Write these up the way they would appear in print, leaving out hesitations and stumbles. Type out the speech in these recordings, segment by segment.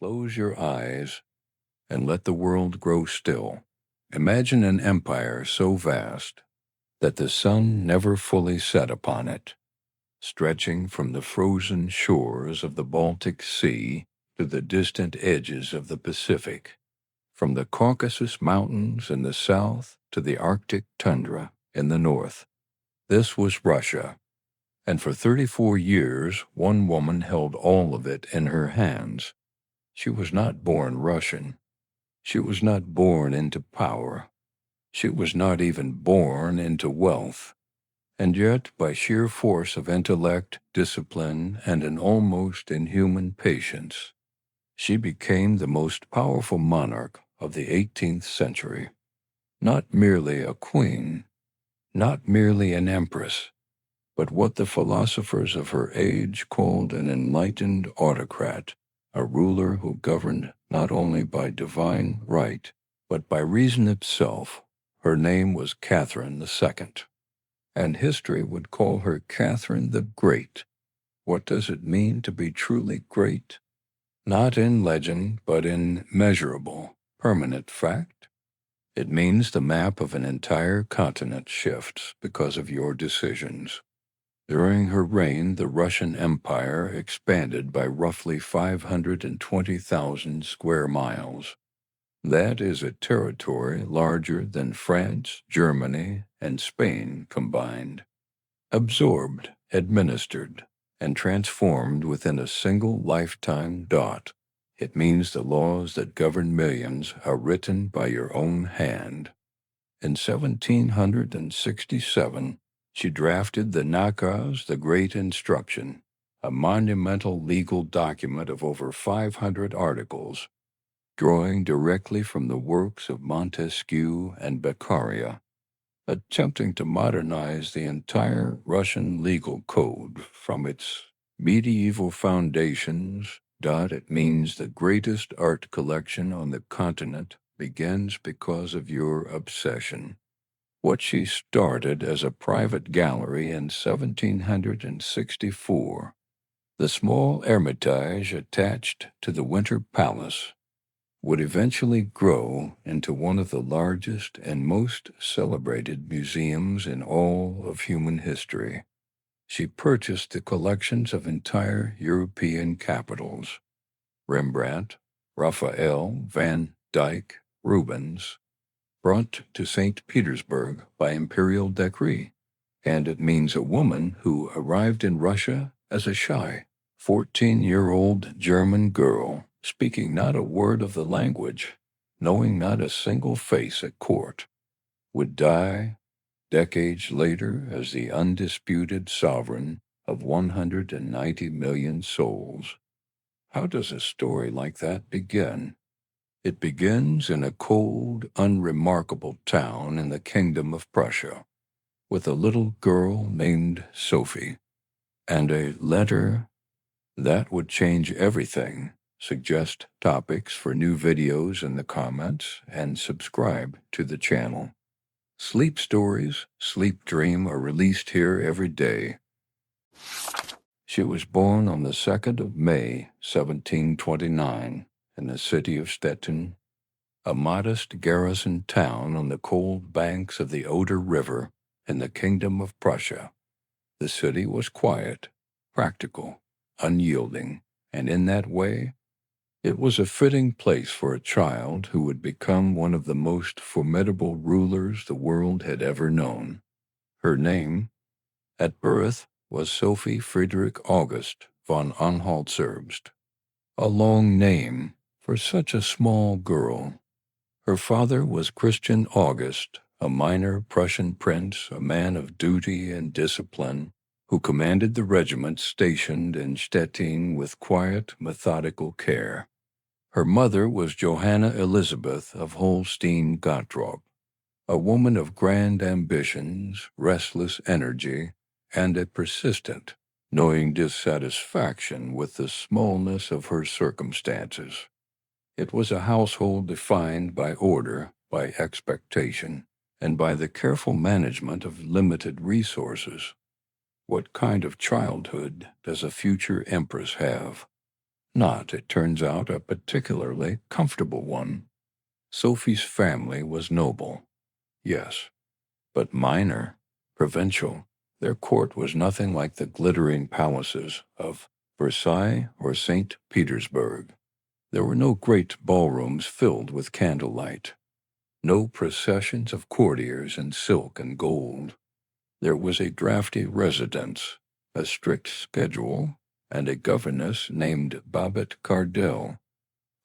Close your eyes and let the world grow still. Imagine an empire so vast that the sun never fully set upon it, stretching from the frozen shores of the Baltic Sea to the distant edges of the Pacific, from the Caucasus Mountains in the south to the Arctic tundra in the north. This was Russia, and for 34 years one woman held all of it in her hands. She was not born Russian. She was not born into power. She was not even born into wealth. And yet, by sheer force of intellect, discipline, and an almost inhuman patience, she became the most powerful monarch of the 18th century. Not merely a queen, not merely an empress, but what the philosophers of her age called an enlightened autocrat, a ruler who governed not only by divine right, but by reason itself. Her name was Catherine II, and history would call her Catherine the Great. What does it mean to be truly great? Not in legend, but in measurable, permanent fact. It means the map of an entire continent shifts because of your decisions. During her reign, the Russian Empire expanded by roughly 520,000 square miles. That is a territory larger than France, Germany, and Spain combined. Absorbed, administered, and transformed within a single lifetime dot. It means the laws that govern millions are written by your own hand. In 1767, she drafted the Nakaz, the Great Instruction, a monumental legal document of over 500 articles, drawing directly from the works of Montesquieu and Beccaria, attempting to modernize the entire Russian legal code from its medieval foundations. It means the greatest art collection on the continent begins because of your obsession. What she started as a private gallery in 1764, the small Hermitage attached to the Winter Palace, would eventually grow into one of the largest and most celebrated museums in all of human history. She purchased the collections of entire European capitals: Rembrandt, Raphael, Van Dyck, Rubens, brought to St. Petersburg by imperial decree, and it means a woman who arrived in Russia as a shy, 14-year-old German girl, speaking not a word of the language, knowing not a single face at court, would die decades later as the undisputed sovereign of 190 million souls. How does a story like that begin? It begins in a cold, unremarkable town in the Kingdom of Prussia, with a little girl named Sophie, and a letter that would change everything. Suggest topics for new videos in the comments and subscribe to the channel. Sleep stories, sleep dream are released here every day. She was born on the 2nd of May, 1729, in the city of Stettin, a modest garrison town on the cold banks of the Oder River in the Kingdom of Prussia. The city was quiet, practical, unyielding, and in that way, it was a fitting place for a child who would become one of the most formidable rulers the world had ever known. Her name, at birth, was Sophie Friedrich August von Anhalt-Zerbst, a long name for such a small girl. Her father was Christian August, a minor Prussian prince, a man of duty and discipline, who commanded the regiment stationed in Stettin with quiet, methodical care. Her mother was Johanna Elizabeth of Holstein-Gottorp, a woman of grand ambitions, restless energy, and a persistent, knowing dissatisfaction with the smallness of her circumstances. It was a household defined by order, by expectation, and by the careful management of limited resources. What kind of childhood does a future empress have? Not, it turns out, a particularly comfortable one. Sophie's family was noble, yes, but minor, provincial. Their court was nothing like the glittering palaces of Versailles or St. Petersburg. There were no great ballrooms filled with candlelight, no processions of courtiers in silk and gold. There was a drafty residence, a strict schedule, and a governess named Babette Cardell,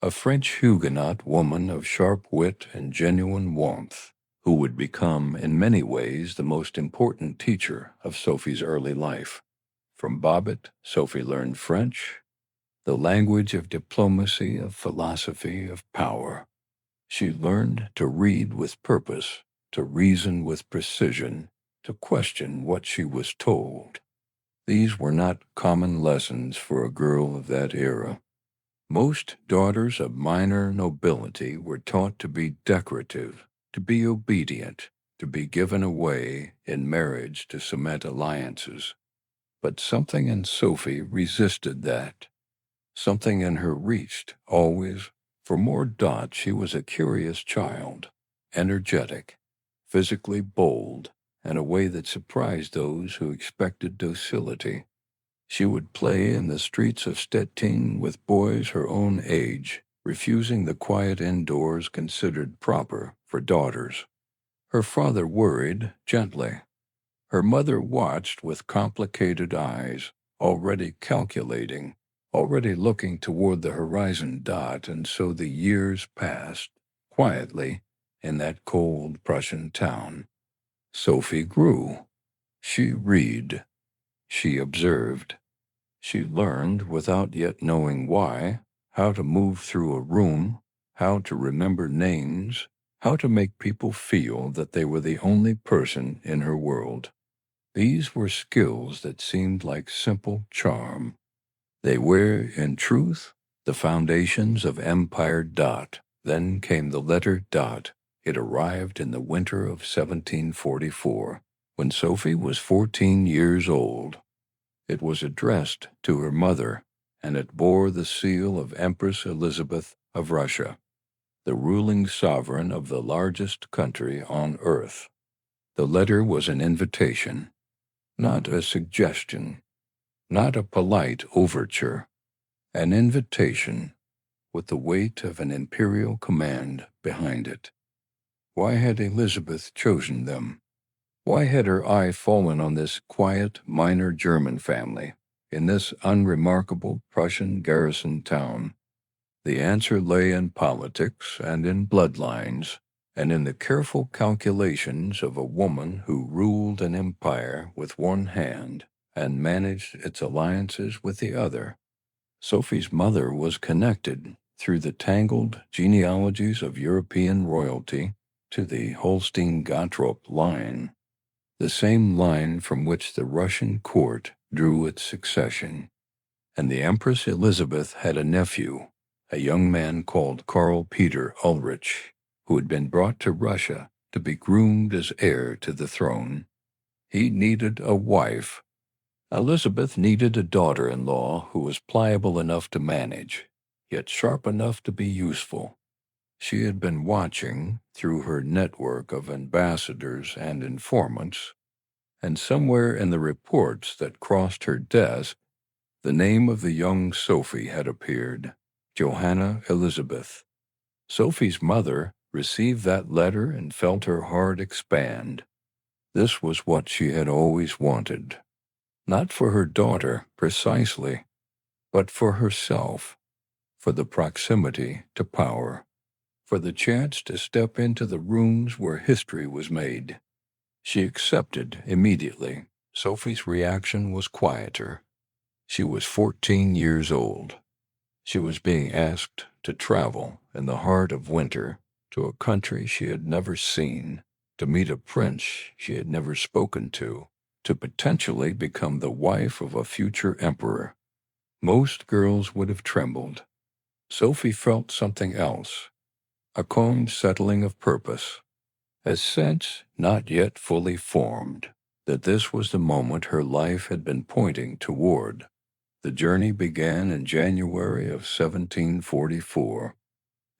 a French Huguenot woman of sharp wit and genuine warmth, who would become in many ways the most important teacher of Sophie's early life. From Babette, Sophie learned French, the language of diplomacy, of philosophy, of power. She learned to read with purpose, to reason with precision, to question what she was told. These were not common lessons for a girl of that era. Most daughters of minor nobility were taught to be decorative, to be obedient, to be given away in marriage to cement alliances. But something in Sophie resisted that. Something in her reached, always. For more Dot, she was a curious child, energetic, physically bold, in a way that surprised those who expected docility. She would play in the streets of Stettin with boys her own age, refusing the quiet indoors considered proper for daughters. Her father worried gently. Her mother watched with complicated eyes, already calculating, already looking toward the horizon. And so the years passed, quietly, in that cold Prussian town. Sophie grew. She read. She observed. She learned, without yet knowing why, how to move through a room, how to remember names, how to make people feel that they were the only person in her world. These were skills that seemed like simple charm. They were, in truth, the foundations of Empire. Then came the letter Dot. It arrived in the winter of 1744, when Sophie was 14 years old. It was addressed to her mother, and it bore the seal of Empress Elizabeth of Russia, the ruling sovereign of the largest country on earth. The letter was an invitation, not a suggestion, not a polite overture, an invitation with the weight of an imperial command behind it. Why had Elizabeth chosen them? Why had her eye fallen on this quiet, minor German family, in this unremarkable Prussian garrison town? The answer lay in politics and in bloodlines, and in the careful calculations of a woman who ruled an empire with one hand and managed its alliances with the other. Sophie's mother was connected through the tangled genealogies of European royalty to the Holstein-Gottorp line, the same line from which the Russian court drew its succession. And the Empress Elizabeth had a nephew, a young man called Karl Peter Ulrich, who had been brought to Russia to be groomed as heir to the throne. He needed a wife. Elizabeth needed a daughter-in-law who was pliable enough to manage, yet sharp enough to be useful. She had been watching, through her network of ambassadors and informants, and somewhere in the reports that crossed her desk, the name of the young Sophie had appeared, Johanna Elizabeth. Sophie's mother received that letter and felt her heart expand. This was what she had always wanted. Not for her daughter, precisely, but for herself, for the proximity to power, for the chance to step into the rooms where history was made. She accepted immediately. Sophie's reaction was quieter. She was 14 years old. She was being asked to travel in the heart of winter to a country she had never seen, to meet a prince she had never spoken to potentially become the wife of a future emperor. Most girls would have trembled. Sophie felt something else, a calm settling of purpose, a sense not yet fully formed that this was the moment her life had been pointing toward. The journey began in January of 1744.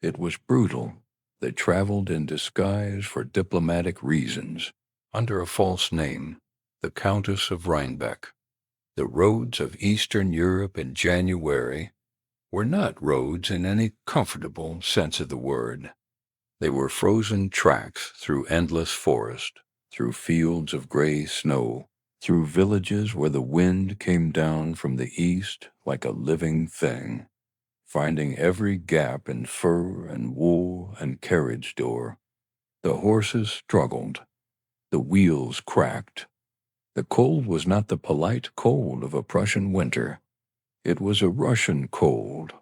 It was brutal. They traveled in disguise for diplomatic reasons, under a false name, the Countess of Rhinebeck. The roads of Eastern Europe in January were not roads in any comfortable sense of the word. They were frozen tracks through endless forest, through fields of gray snow, through villages where the wind came down from the east like a living thing, finding every gap in fur and wool and carriage door. The horses struggled. The wheels cracked. The cold was not the polite cold of a Prussian winter. It was a Russian cold.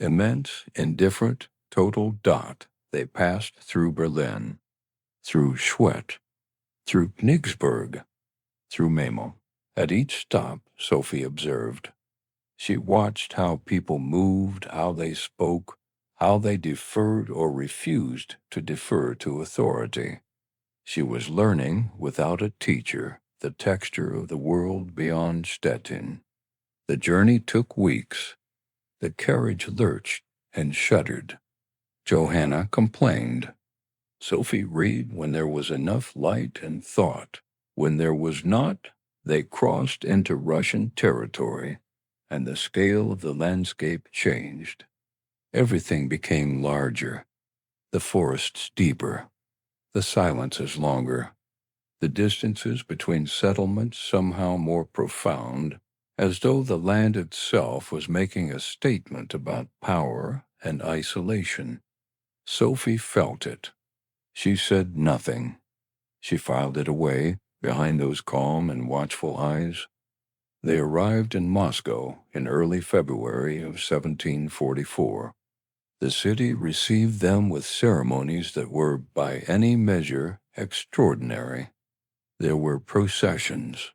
Immense, indifferent, total dot. They passed through Berlin, through Schwedt, through Königsberg, through Memel. At each stop, Sophie observed. She watched how people moved, how they spoke, how they deferred or refused to defer to authority. She was learning, without a teacher, the texture of the world beyond Stettin. The journey took weeks. The carriage lurched and shuddered. Johanna complained. Sophie read when there was enough light and thought. When there was not, they crossed into Russian territory, and the scale of the landscape changed. Everything became larger, the forests deeper, the silences longer, the distances between settlements somehow more profound, as though the land itself was making a statement about power and isolation. Sophie felt it. She said nothing. She filed it away behind those calm and watchful eyes. They arrived in Moscow in early February of 1744. The city received them with ceremonies that were, by any measure, extraordinary. There were processions.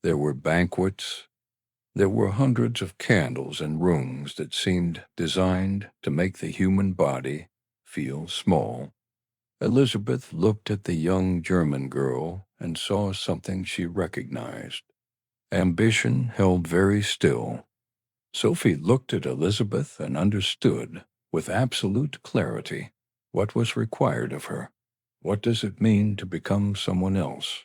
There were banquets. There were hundreds of candles in rooms that seemed designed to make the human body feel small. Elizabeth looked at the young German girl and saw something she recognized. Ambition held very still. Sophie looked at Elizabeth and understood, with absolute clarity, what was required of her. What does it mean to become someone else?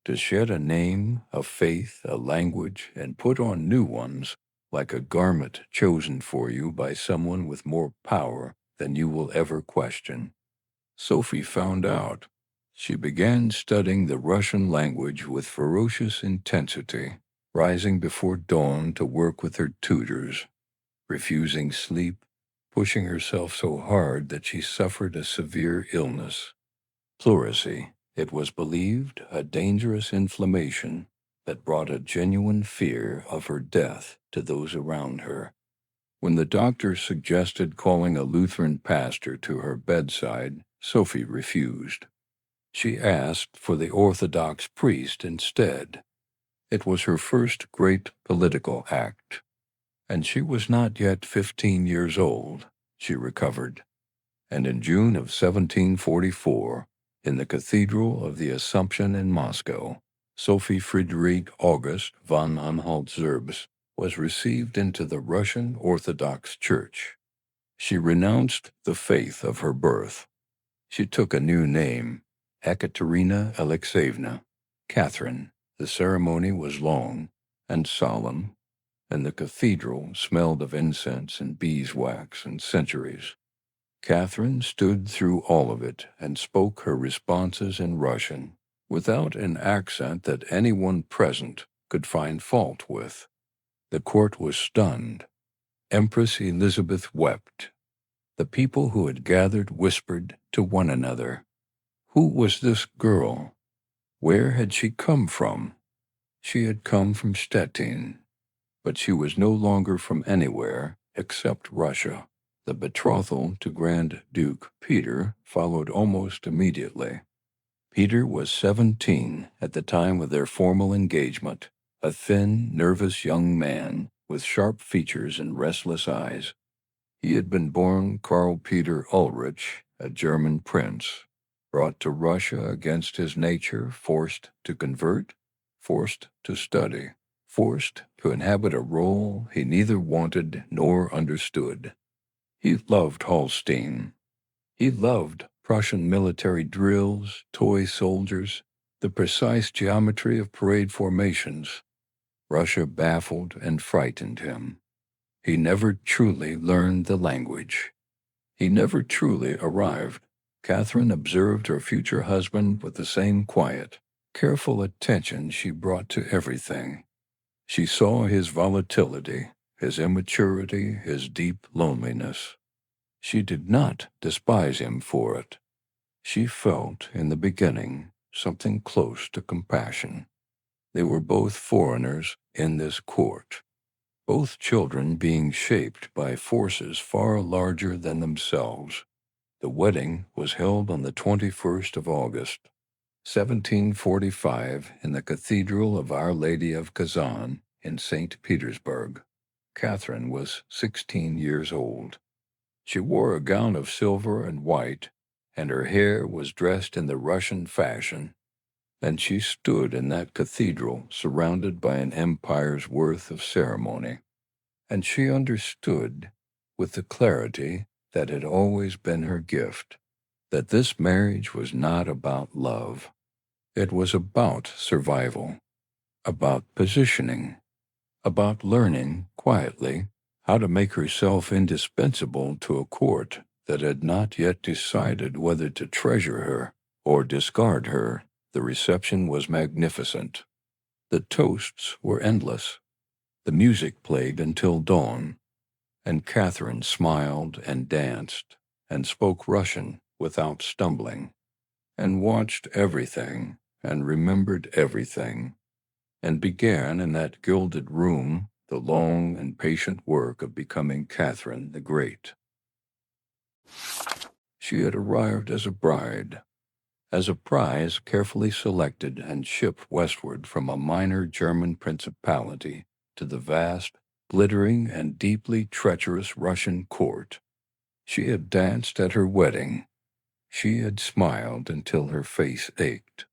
To shed a name, a faith, a language, and put on new ones, like a garment chosen for you by someone with more power than you will ever question. Sophie found out. She began studying the Russian language with ferocious intensity, rising before dawn to work with her tutors, refusing sleep, pushing herself so hard that she suffered a severe illness. Pleurisy, it was believed, a dangerous inflammation that brought a genuine fear of her death to those around her. When the doctor suggested calling a Lutheran pastor to her bedside, Sophie refused. She asked for the Orthodox priest instead. It was her first great political act, and she was not yet 15 years old. She recovered, and in June of 1744, in the Cathedral of the Assumption in Moscow, Sophie Friederike August von Anhalt-Zerbst was received into the Russian Orthodox Church. She renounced the faith of her birth. She took a new name, Ekaterina Alexeyevna, Catherine. The ceremony was long and solemn, and the cathedral smelled of incense and beeswax and centuries. Catherine stood through all of it and spoke her responses in Russian, without an accent that anyone present could find fault with. The court was stunned. Empress Elizabeth wept. The people who had gathered whispered to one another. Who was this girl? Where had she come from? She had come from Stettin, but she was no longer from anywhere except Russia. The betrothal to Grand Duke Peter followed almost immediately. Peter was 17 at the time of their formal engagement, a thin, nervous young man with sharp features and restless eyes. He had been born Karl Peter Ulrich, a German prince, brought to Russia against his nature, forced to convert, forced to study, forced to inhabit a role he neither wanted nor understood. He loved Holstein. He loved Prussian military drills, toy soldiers, the precise geometry of parade formations. Russia baffled and frightened him. He never truly learned the language. He never truly arrived. Catherine observed her future husband with the same quiet, careful attention she brought to everything. She saw his volatility, his immaturity, his deep loneliness. She did not despise him for it. She felt, in the beginning, something close to compassion. They were both foreigners in this court, both children being shaped by forces far larger than themselves. The wedding was held on the 21st of August, 1745, in the Cathedral of Our Lady of Kazan in St. Petersburg. Catherine was 16 years old. She wore a gown of silver and white, and her hair was dressed in the Russian fashion. And she stood in that cathedral surrounded by an empire's worth of ceremony. And she understood, with the clarity that had always been her gift, that this marriage was not about love. It was about survival, about positioning, about learning, quietly, how to make herself indispensable to a court that had not yet decided whether to treasure her or discard her. The reception was magnificent. The toasts were endless. The music played until dawn, and Catherine smiled and danced and spoke Russian without stumbling, and watched everything and remembered everything, and began in that gilded room the long and patient work of becoming Catherine the Great. She had arrived as a bride, as a prize carefully selected and shipped westward from a minor German principality to the vast, glittering, and deeply treacherous Russian court. She had danced at her wedding. She had smiled until her face ached.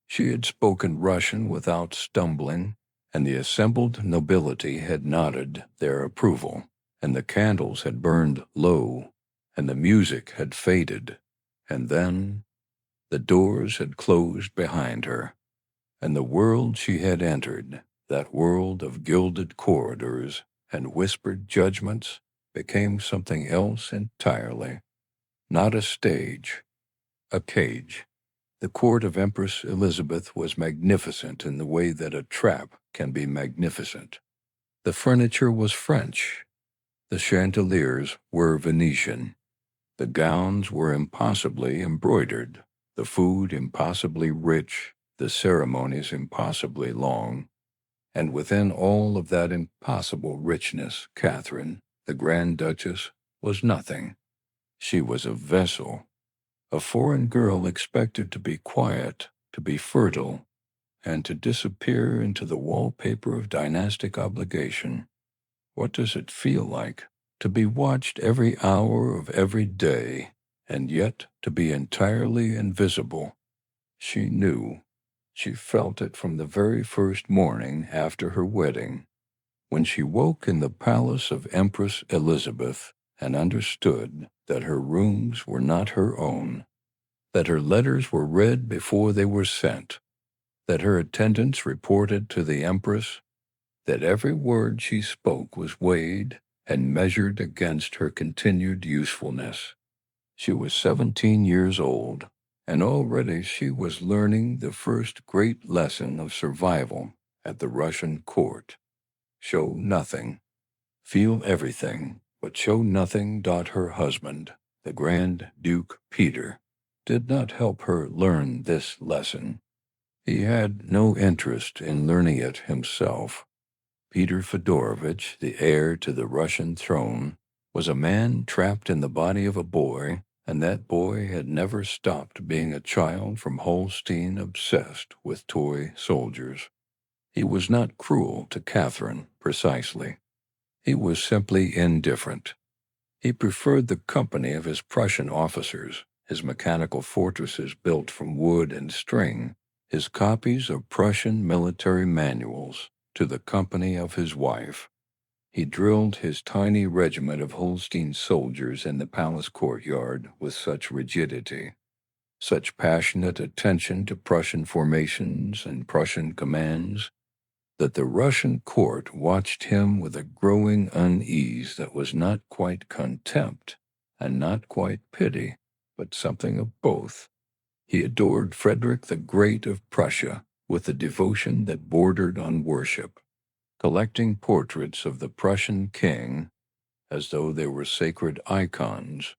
She had spoken Russian without stumbling, and the assembled nobility had nodded their approval, and the candles had burned low, and the music had faded, and then the doors had closed behind her, and the world she had entered, that world of gilded corridors and whispered judgments, became something else entirely. Not a stage, a cage. The court of Empress Elizabeth was magnificent in the way that a trap can be magnificent. The furniture was French. The chandeliers were Venetian. The gowns were impossibly embroidered, the food impossibly rich, the ceremonies impossibly long. And within all of that impossible richness, Catherine, the Grand Duchess, was nothing. She was a vessel, a foreign girl expected to be quiet, to be fertile, and to disappear into the wallpaper of dynastic obligation. What does it feel like to be watched every hour of every day, and yet to be entirely invisible? She knew. She felt it from the very first morning after her wedding, when she woke in the palace of Empress Elizabeth and understood that her rooms were not her own, that her letters were read before they were sent, that her attendants reported to the Empress, that every word she spoke was weighed and measured against her continued usefulness. She was 17 years old, and already she was learning the first great lesson of survival at the Russian court. Show nothing. Feel everything, but show nothing. Her husband, the Grand Duke Peter, did not help her learn this lesson. He had no interest in learning it himself. Peter Fedorovitch, the heir to the Russian throne, was a man trapped in the body of a boy, and that boy had never stopped being a child from Holstein, obsessed with toy soldiers. He was not cruel to Catherine, precisely. He was simply indifferent. He preferred the company of his Prussian officers, his mechanical fortresses built from wood and string, his copies of Prussian military manuals, to the company of his wife. He drilled his tiny regiment of Holstein soldiers in the palace courtyard with such rigidity, such passionate attention to Prussian formations and Prussian commands, that the Russian court watched him with a growing unease that was not quite contempt and not quite pity, but something of both. He adored Frederick the Great of Prussia with a devotion that bordered on worship, collecting portraits of the Prussian king as though they were sacred icons,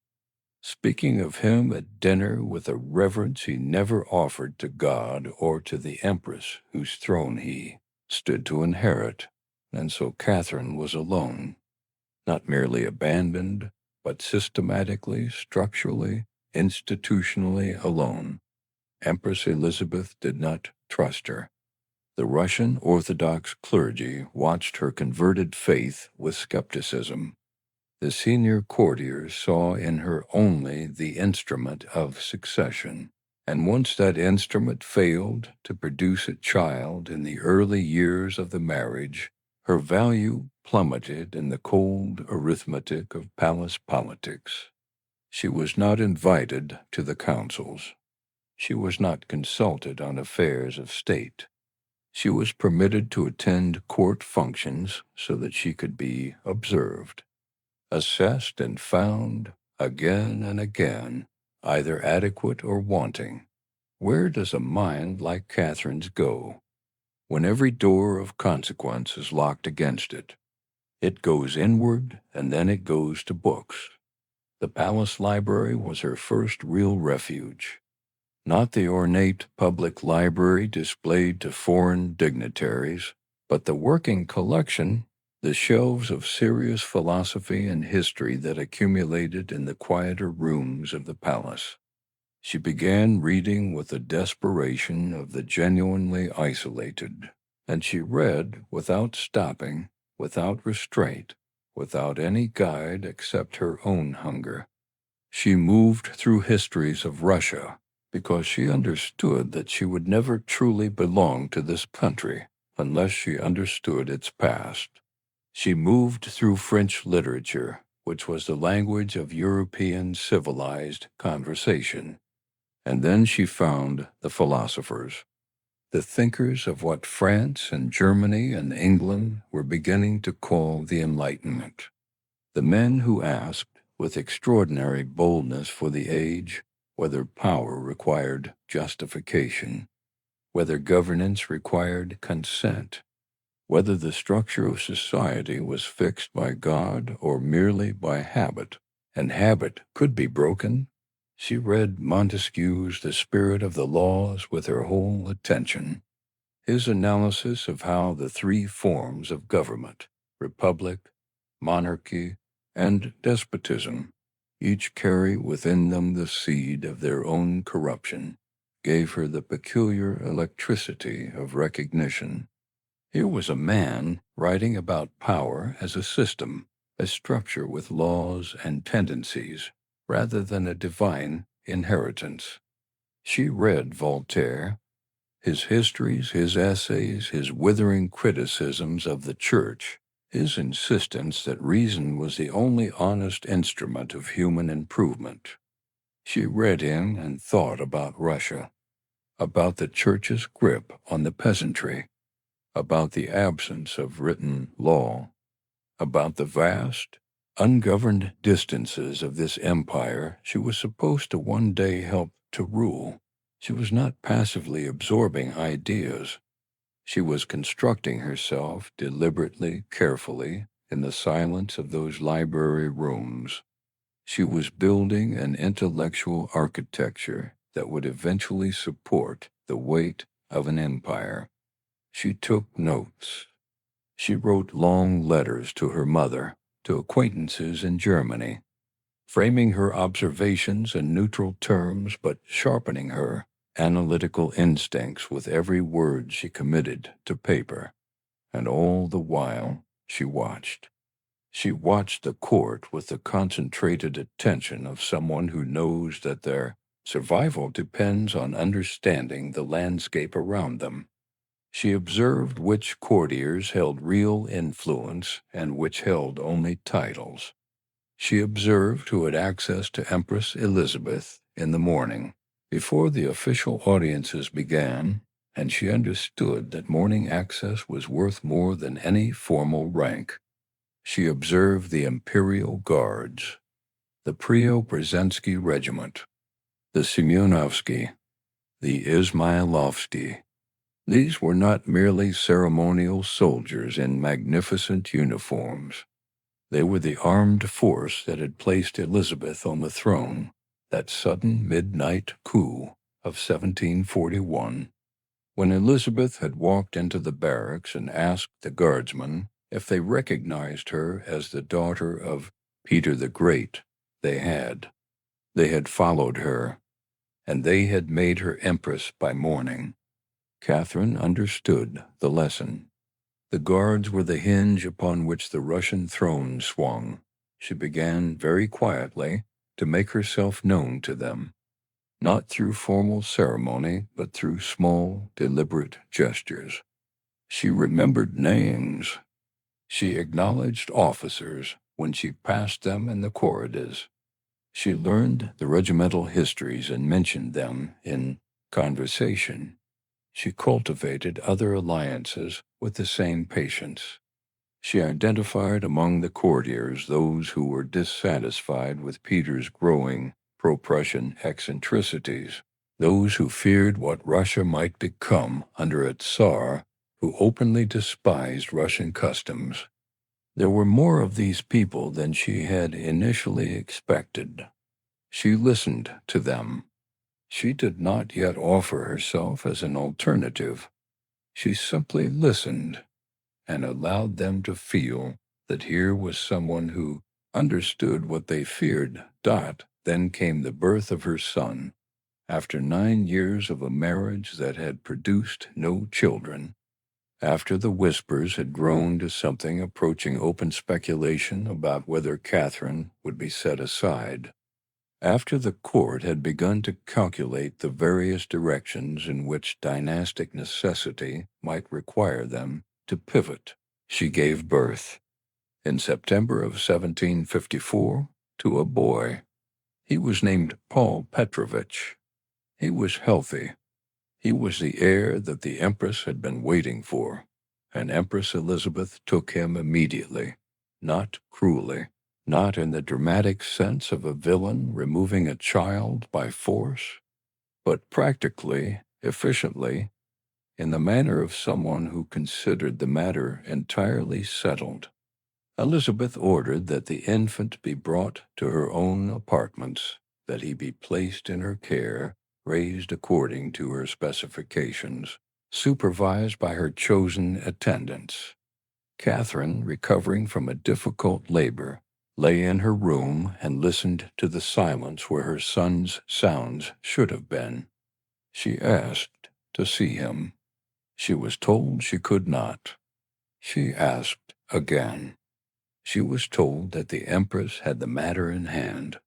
speaking of him at dinner with a reverence he never offered to God or to the Empress whose throne he stood to inherit. And so Catherine was alone, not merely abandoned, but systematically, structurally, institutionally alone. Empress Elizabeth did not trust her. The Russian Orthodox clergy watched her converted faith with skepticism. The senior courtiers saw in her only the instrument of succession, and once that instrument failed to produce a child in the early years of the marriage, her value plummeted in the cold arithmetic of palace politics. She was not invited to the councils. She was not consulted on affairs of state. She was permitted to attend court functions so that she could be observed, assessed and found again and again, either adequate or wanting. Where does a mind like Catherine's go when every door of consequence is locked against it? It goes inward, and then it goes to books. The palace library was her first real refuge. Not the ornate public library displayed to foreign dignitaries, but the working collection, the shelves of serious philosophy and history that accumulated in the quieter rooms of the palace. She began reading with the desperation of the genuinely isolated, and she read without stopping, without restraint, without any guide except her own hunger. She moved through histories of Russia because she understood that she would never truly belong to this country unless she understood its past. She moved through French literature, which was the language of European civilized conversation. And then she found the philosophers, the thinkers of what France and Germany and England were beginning to call the Enlightenment, the men who asked, with extraordinary boldness for the age, whether power required justification, whether governance required consent, whether the structure of society was fixed by God or merely by habit, and habit could be broken. She read Montesquieu's The Spirit of the Laws with her whole attention. His analysis of how the three forms of government, republic, monarchy, and despotism, each carry within them the seed of their own corruption, gave her the peculiar electricity of recognition. Here was a man writing about power as a system, a structure with laws and tendencies, rather than a divine inheritance. She read Voltaire, his histories, his essays, his withering criticisms of the church, his insistence that reason was the only honest instrument of human improvement. She read in and thought about Russia, about the church's grip on the peasantry, about the absence of written law, about the vast, ungoverned distances of this empire she was supposed to one day help to rule. She was not passively absorbing ideas. She was constructing herself deliberately, carefully, in the silence of those library rooms. She was building an intellectual architecture that would eventually support the weight of an empire. She took notes. She wrote long letters to her mother, to acquaintances in Germany, framing her observations in neutral terms but sharpening her analytical instincts with every word she committed to paper. And all the while she watched. She watched the court with the concentrated attention of someone who knows that their survival depends on understanding the landscape around them. She observed which courtiers held real influence and which held only titles. She observed who had access to Empress Elizabeth in the morning, before the official audiences began, and she understood that morning access was worth more than any formal rank. She observed the Imperial Guards, the Preobrazhensky Regiment, the Semyonovsky, the Izmailovsky. These were not merely ceremonial soldiers in magnificent uniforms. They were the armed force that had placed Elizabeth on the throne, that sudden midnight coup of 1741. When Elizabeth had walked into the barracks and asked the guardsmen if they recognized her as the daughter of Peter the Great, they had. They had followed her, and they had made her empress by morning. Catherine understood the lesson. The guards were the hinge upon which the Russian throne swung. She began very quietly to make herself known to them, not through formal ceremony, but through small, deliberate gestures. She remembered names. She acknowledged officers when she passed them in the corridors. She learned the regimental histories and mentioned them in conversation. She cultivated other alliances with the same patience. She identified among the courtiers those who were dissatisfied with Peter's growing pro-Prussian eccentricities, those who feared what Russia might become under its Tsar, who openly despised Russian customs. There were more of these people than she had initially expected. She listened to them. She did not yet offer herself as an alternative. She simply listened and allowed them to feel that here was someone who understood what they feared. Then came the birth of her son, after 9 years of a marriage that had produced no children, after the whispers had grown to something approaching open speculation about whether Catherine would be set aside. After the court had begun to calculate the various directions in which dynastic necessity might require them to pivot, she gave birth, in September of 1754, to a boy. He was named Paul Petrovich. He was healthy. He was the heir that the Empress had been waiting for, and Empress Elizabeth took him immediately, not cruelly. Not in the dramatic sense of a villain removing a child by force, but practically, efficiently, in the manner of someone who considered the matter entirely settled. Elizabeth ordered that the infant be brought to her own apartments, that he be placed in her care, raised according to her specifications, supervised by her chosen attendants. Catherine, recovering from a difficult labor, lay in her room and listened to the silence where her son's sounds should have been. She asked to see him. She was told she could not. She asked again. She was told that the Empress had the matter in hand.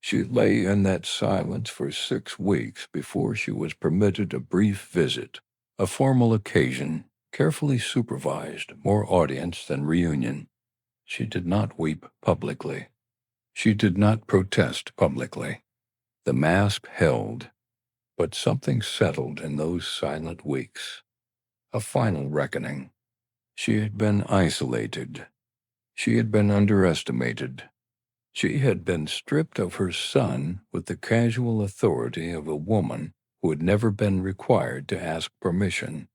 She lay in that silence for 6 weeks before she was permitted a brief visit, a formal occasion, carefully supervised, more audience than reunion. She did not weep publicly. She did not protest publicly. The mask held, but something settled in those silent weeks. A final reckoning. She had been isolated. She had been underestimated. She had been stripped of her son with the casual authority of a woman who had never been required to ask permission.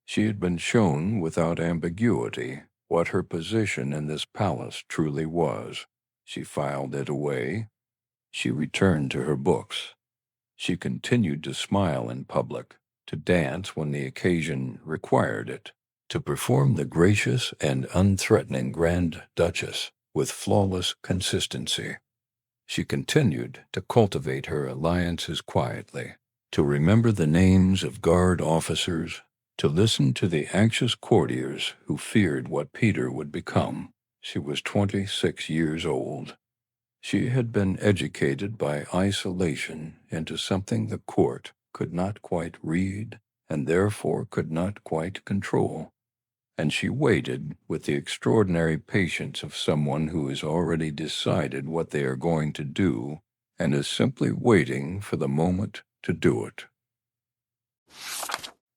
She had been shown without ambiguity what her position in this palace truly was. She filed it away. She returned to her books. She continued to smile in public, to dance when the occasion required it, to perform the gracious and unthreatening Grand Duchess with flawless consistency. She continued to cultivate her alliances quietly, to remember the names of guard officers, to listen to the anxious courtiers who feared what Peter would become. She was 26 years old. She had been educated by isolation into something the court could not quite read and therefore could not quite control, and she waited with the extraordinary patience of someone who has already decided what they are going to do and is simply waiting for the moment to do it.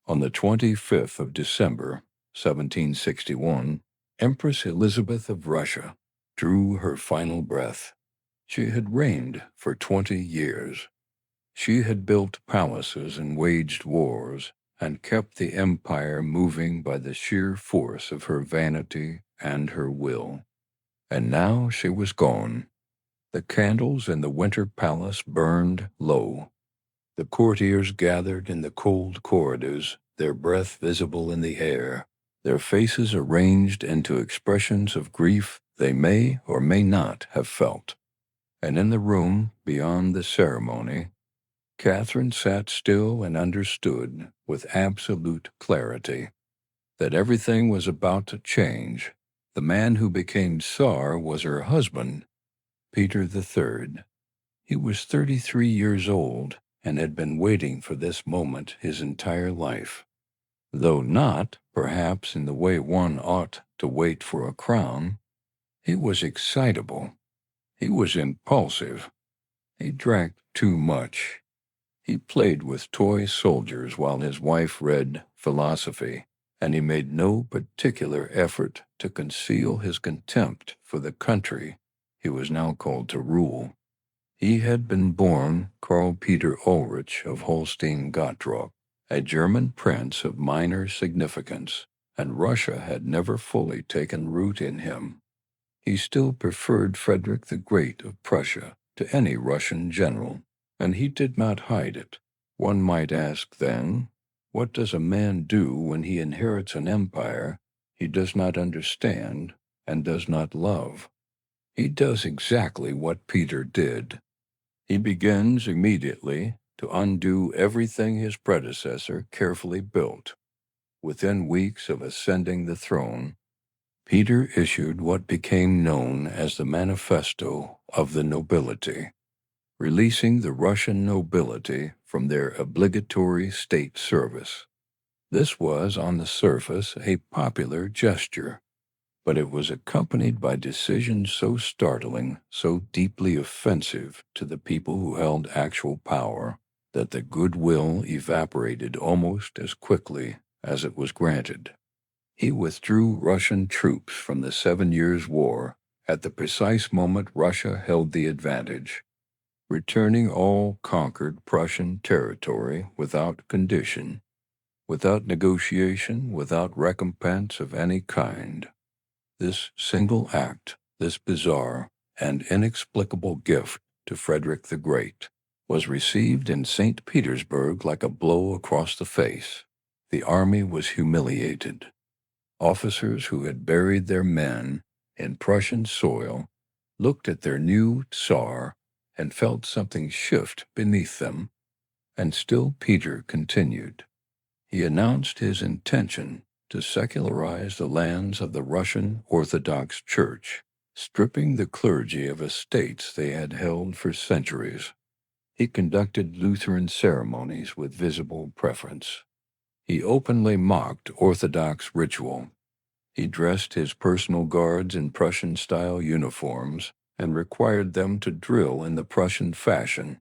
On the 25th of December, 1761, Empress Elizabeth of Russia drew her final breath. She had reigned for 20 years. She had built palaces and waged wars, and kept the empire moving by the sheer force of her vanity and her will. And now she was gone. The candles in the Winter Palace burned low. The courtiers gathered in the cold corridors, their breath visible in the air, their faces arranged into expressions of grief they may or may not have felt. And in the room beyond the ceremony, Catherine sat still and understood with absolute clarity that everything was about to change. The man who became Tsar was her husband, Peter III. He was 33 years old and had been waiting for this moment his entire life. Though not, perhaps, in the way one ought to wait for a crown, he was excitable. He was impulsive. He drank too much. He played with toy soldiers while his wife read philosophy, and he made no particular effort to conceal his contempt for the country he was now called to rule. He had been born Karl Peter Ulrich of Holstein-Gottorp, a German prince of minor significance, and Russia had never fully taken root in him. He still preferred Frederick the Great of Prussia to any Russian general, and he did not hide it. One might ask, then, what does a man do when he inherits an empire he does not understand and does not love? He does exactly what Peter did. He begins immediately to undo everything his predecessor carefully built. Within weeks of ascending the throne, Peter issued what became known as the Manifesto of the Nobility, releasing the Russian nobility from their obligatory state service. This was, on the surface, a popular gesture, but it was accompanied by decisions so startling, so deeply offensive to the people who held actual power, that the goodwill evaporated almost as quickly as it was granted. He withdrew Russian troops from the 7 Years' War at the precise moment Russia held the advantage, returning all conquered Prussian territory without condition, without negotiation, without recompense of any kind. This single act, this bizarre and inexplicable gift to Frederick the Great, was received in St. Petersburg like a blow across the face. The army was humiliated. Officers who had buried their men in Prussian soil looked at their new Tsar and felt something shift beneath them. And still Peter continued. He announced his intention to secularize the lands of the Russian Orthodox Church, stripping the clergy of estates they had held for centuries. He conducted Lutheran ceremonies with visible preference. He openly mocked Orthodox ritual. He dressed his personal guards in Prussian-style uniforms and required them to drill in the Prussian fashion,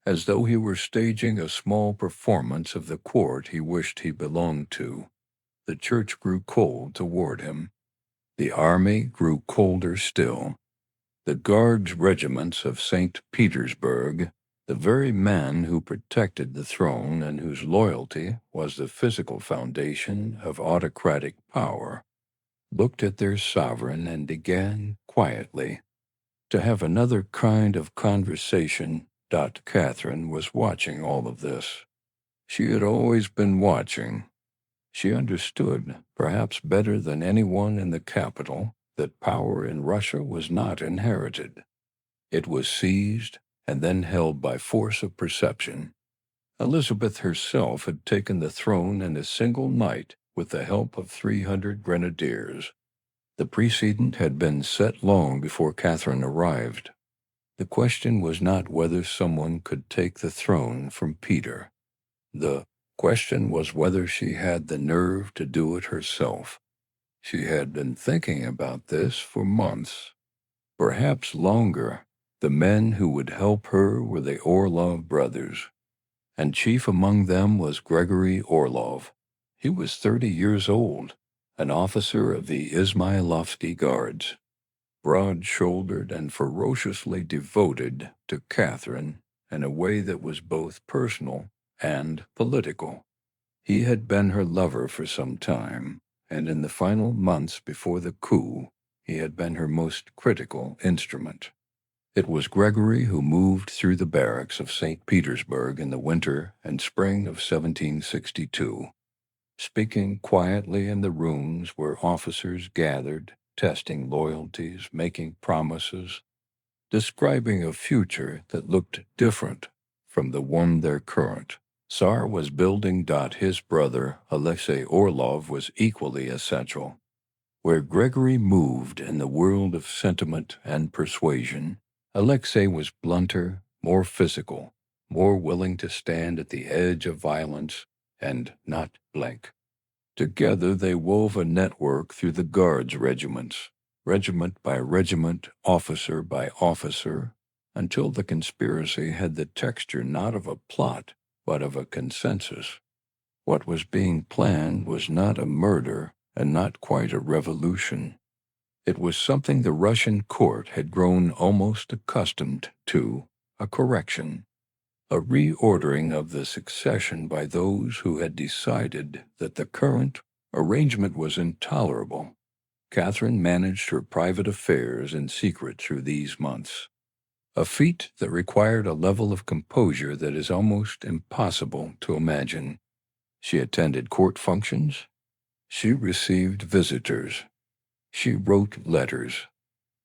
as though he were staging a small performance of the court he wished he belonged to. The church grew cold toward him. The army grew colder still. The Guards regiments of St. Petersburg, the very men who protected the throne and whose loyalty was the physical foundation of autocratic power, looked at their sovereign and began, quietly, to have another kind of conversation. Catherine was watching all of this. She had always been watching. She understood, perhaps better than anyone in the capital, that power in Russia was not inherited. It was seized and then held by force of perception. Elizabeth herself had taken the throne in a single night with the help of 300 grenadiers. The precedent had been set long before Catherine arrived. The question was not whether someone could take the throne from Peter. The Question was whether she had the nerve to do it herself. She had been thinking about this for months, perhaps longer. The men who would help her were the Orlov brothers, and chief among them was Gregory Orlov. He was 30 years old, an officer of the Izmailovsky Guards, broad-shouldered and ferociously devoted to Catherine in a way that was both personal and political. He had been her lover for some time, and in the final months before the coup, he had been her most critical instrument. It was Gregory who moved through the barracks of St. Petersburg in the winter and spring of 1762, speaking quietly in the rooms where officers gathered, testing loyalties, making promises, describing a future that looked different from the one their current Tsar was building. His brother, Alexei Orlov, was equally essential. Where Gregory moved in the world of sentiment and persuasion, Alexei was blunter, more physical, more willing to stand at the edge of violence and not blink. Together they wove a network through the Guards regiments, regiment by regiment, officer by officer, until the conspiracy had the texture not of a plot, but of a consensus. What was being planned was not a murder and not quite a revolution. It was something the Russian court had grown almost accustomed to, a correction, a reordering of the succession by those who had decided that the current arrangement was intolerable. Catherine managed her private affairs in secret through these months, a feat that required a level of composure that is almost impossible to imagine. She attended court functions. She received visitors. She wrote letters.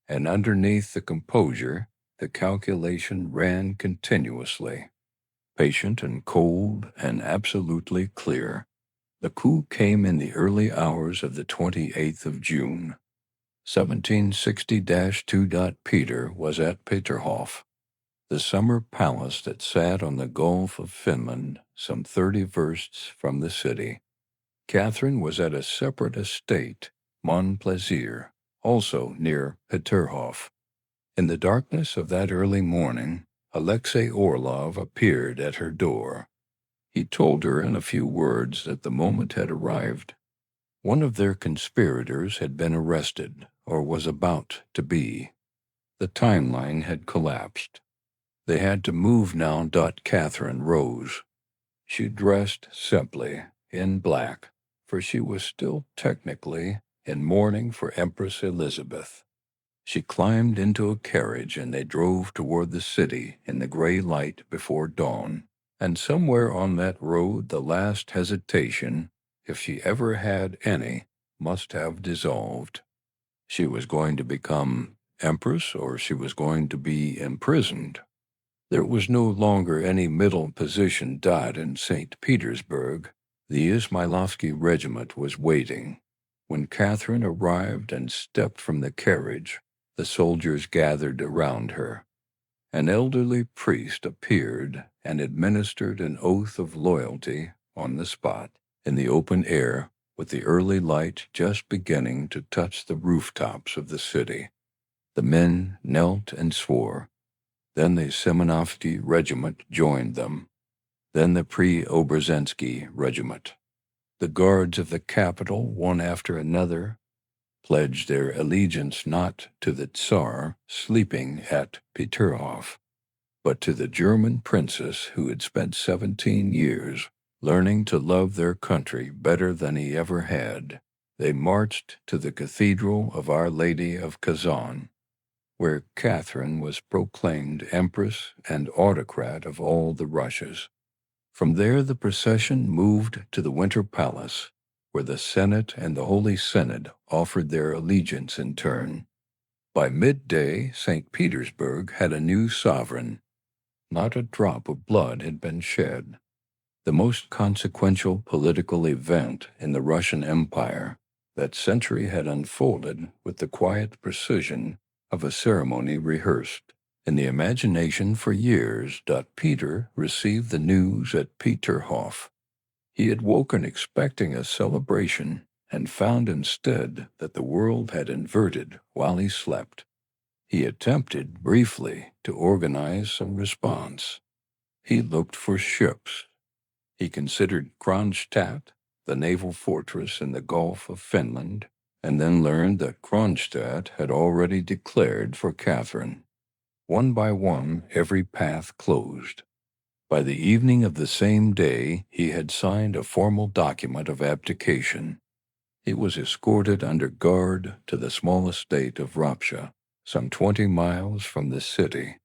And underneath the composure, the calculation ran continuously, patient and cold and absolutely clear. The coup came in the early hours of the 28th of June. 1760-2. Peter was at Peterhof, the summer palace that sat on the Gulf of Finland, some 30 versts from the city. Catherine was at a separate estate, Mon Plaisir, also near Peterhof. In the darkness of that early morning, Alexei Orlov appeared at her door. He told her in a few words that the moment had arrived. One of their conspirators had been arrested, or was about to be. The timeline had collapsed. They had to move now. Catherine rose. She dressed simply, in black, for she was still technically in mourning for Empress Elizabeth. She climbed into a carriage and they drove toward the city in the gray light before dawn. And somewhere on that road the last hesitation, if she ever had any, must have dissolved. She was going to become Empress or she was going to be imprisoned. There was no longer any middle position. In St. Petersburg, the Izmailovsky regiment was waiting. When Catherine arrived and stepped from the carriage, the soldiers gathered around her. An elderly priest appeared and administered an oath of loyalty on the spot, in the open air, with the early light just beginning to touch the rooftops of the city. The men knelt and swore. Then the Semenovsky regiment joined them. Then the Preobrazhensky regiment. The guards of the capital, one after another, pledged their allegiance not to the Tsar sleeping at Peterhof, but to the German princess who had spent 17 years learning to love their country better than he ever had. They marched to the Cathedral of Our Lady of Kazan, where Catherine was proclaimed Empress and autocrat of all the Russias. From there the procession moved to the Winter Palace, where the Senate and the Holy Synod offered their allegiance in turn. By midday, St. Petersburg had a new sovereign. Not a drop of blood had been shed. The most consequential political event in the Russian Empire, that century had unfolded with the quiet precision of a ceremony rehearsed. In the imagination for years. Peter received the news at Peterhof. He had woken expecting a celebration and found instead that the world had inverted while he slept. He attempted, briefly, to organize some response. He looked for ships. He considered Kronstadt, the naval fortress in the Gulf of Finland, and then learned that Kronstadt had already declared for Catherine. One by one, every path closed. By the evening of the same day, he had signed a formal document of abdication. He was escorted under guard to the small estate of Rapsha, some 20 miles from the city.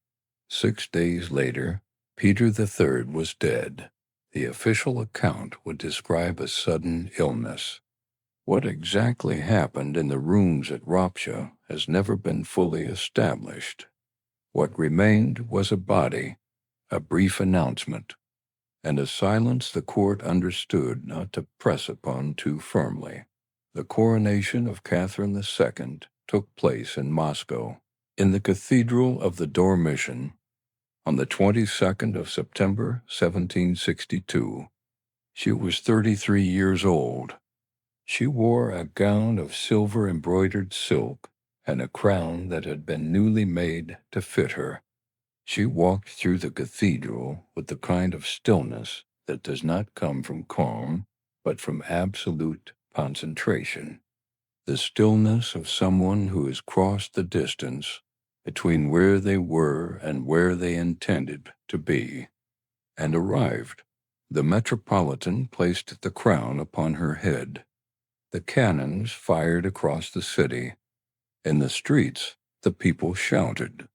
6 days later, Peter III was dead. The official account would describe a sudden illness. What exactly happened in the rooms at Rapsha has never been fully established. What remained was a body, a brief announcement, and a silence the court understood not to press upon too firmly. The coronation of Catherine II took place in Moscow, in the Cathedral of the Dormition, on the 22nd of September, 1762. She was 33 years old. She wore a gown of silver-embroidered silk and a crown that had been newly made to fit her. She walked through the cathedral with the kind of stillness that does not come from calm, but from absolute concentration. The stillness of someone who has crossed the distance between where they were and where they intended to be, and arrived. The Metropolitan placed the crown upon her head. The cannons fired across the city. In the streets, the people shouted.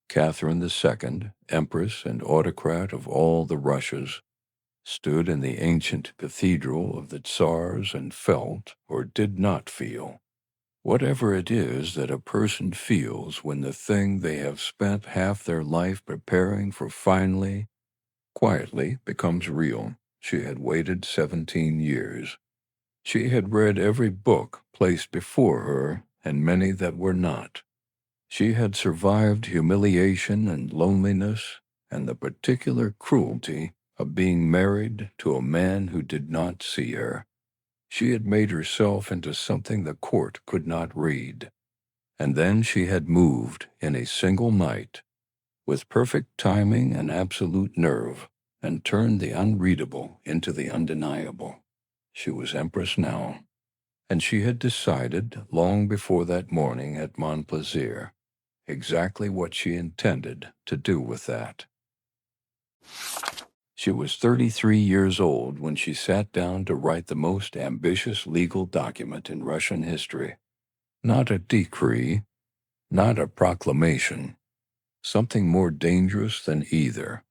Catherine II, Empress and autocrat of all the Russias, stood in the ancient cathedral of the Tsars and felt, or did not feel, whatever it is that a person feels when the thing they have spent half their life preparing for finally, quietly becomes real. She had waited 17 years. She had read every book placed before her and many that were not. She had survived humiliation and loneliness and the particular cruelty of being married to a man who did not see her. She had made herself into something the court could not read. And then she had moved in a single night, with perfect timing and absolute nerve, and turned the unreadable into the undeniable. She was Empress now, and she had decided long before that morning at Montplaisir exactly what she intended to do with that. She was 33 years old when she sat down to write the most ambitious legal document in Russian history. Not a decree, not a proclamation, something more dangerous than either.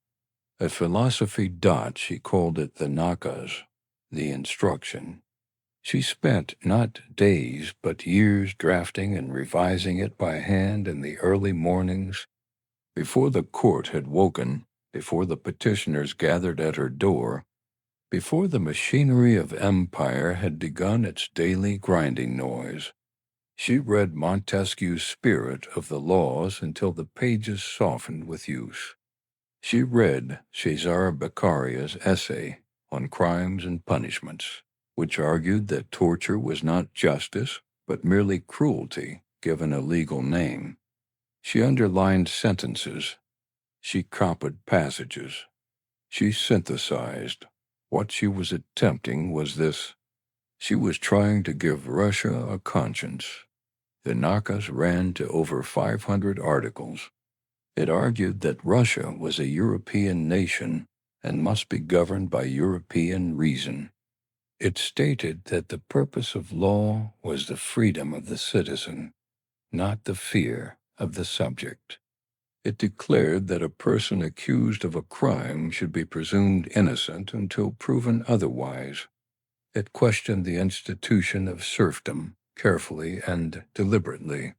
A philosophy dot, she called it the nakaz, the instruction. She spent not days but years drafting and revising it by hand in the early mornings, before the court had woken, before the petitioners gathered at her door, before the machinery of empire had begun its daily grinding noise. She read Montesquieu's spirit of the laws until the pages softened with use. She read Cesare Beccaria's essay on crimes and punishments, which argued that torture was not justice, but merely cruelty given a legal name. She underlined sentences. She copied passages. She synthesized. What she was attempting was this. She was trying to give Russia a conscience. The nakaz ran to over 500 articles. It argued that Russia was a European nation and must be governed by European reason. It stated that the purpose of law was the freedom of the citizen, not the fear of the subject. It declared that a person accused of a crime should be presumed innocent until proven otherwise. It questioned the institution of serfdom carefully and deliberately,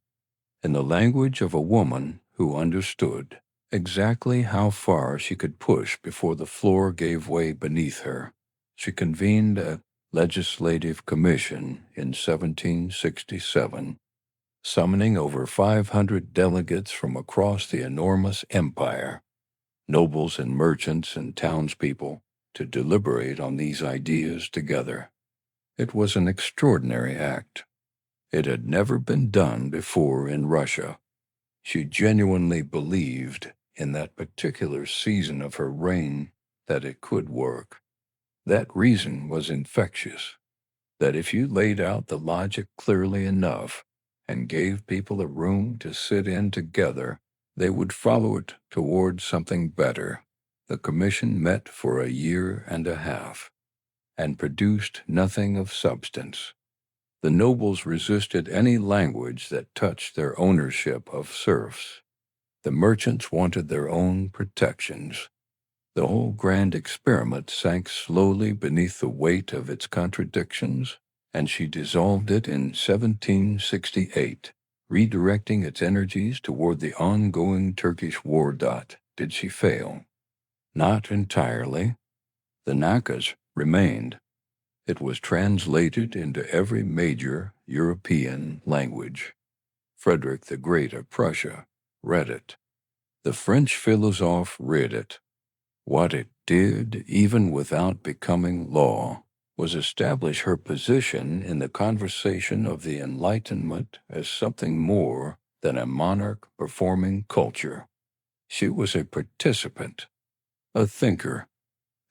in the language of a woman who understood exactly how far she could push before the floor gave way beneath her. She convened a legislative commission in 1767, summoning over 500 delegates from across the enormous empire, nobles and merchants and townspeople, to deliberate on these ideas together. It was an extraordinary act. It had never been done before in Russia. She genuinely believed in that particular season of her reign that it could work. That reason was infectious, that if you laid out the logic clearly enough and gave people a room to sit in together, they would follow it towards something better. The commission met for a year and a half and produced nothing of substance. The nobles resisted any language that touched their ownership of serfs. The merchants wanted their own protections. The whole grand experiment sank slowly beneath the weight of its contradictions, and she dissolved it in 1768, redirecting its energies toward the ongoing Turkish war. Did she fail? Not entirely. The Nakas remained. It was translated into every major European language. Frederick the Great of Prussia read it. The French philosophe read it. What it did, even without becoming law, was establish her position in the conversation of the Enlightenment as something more than a monarch performing culture. She was a participant, a thinker,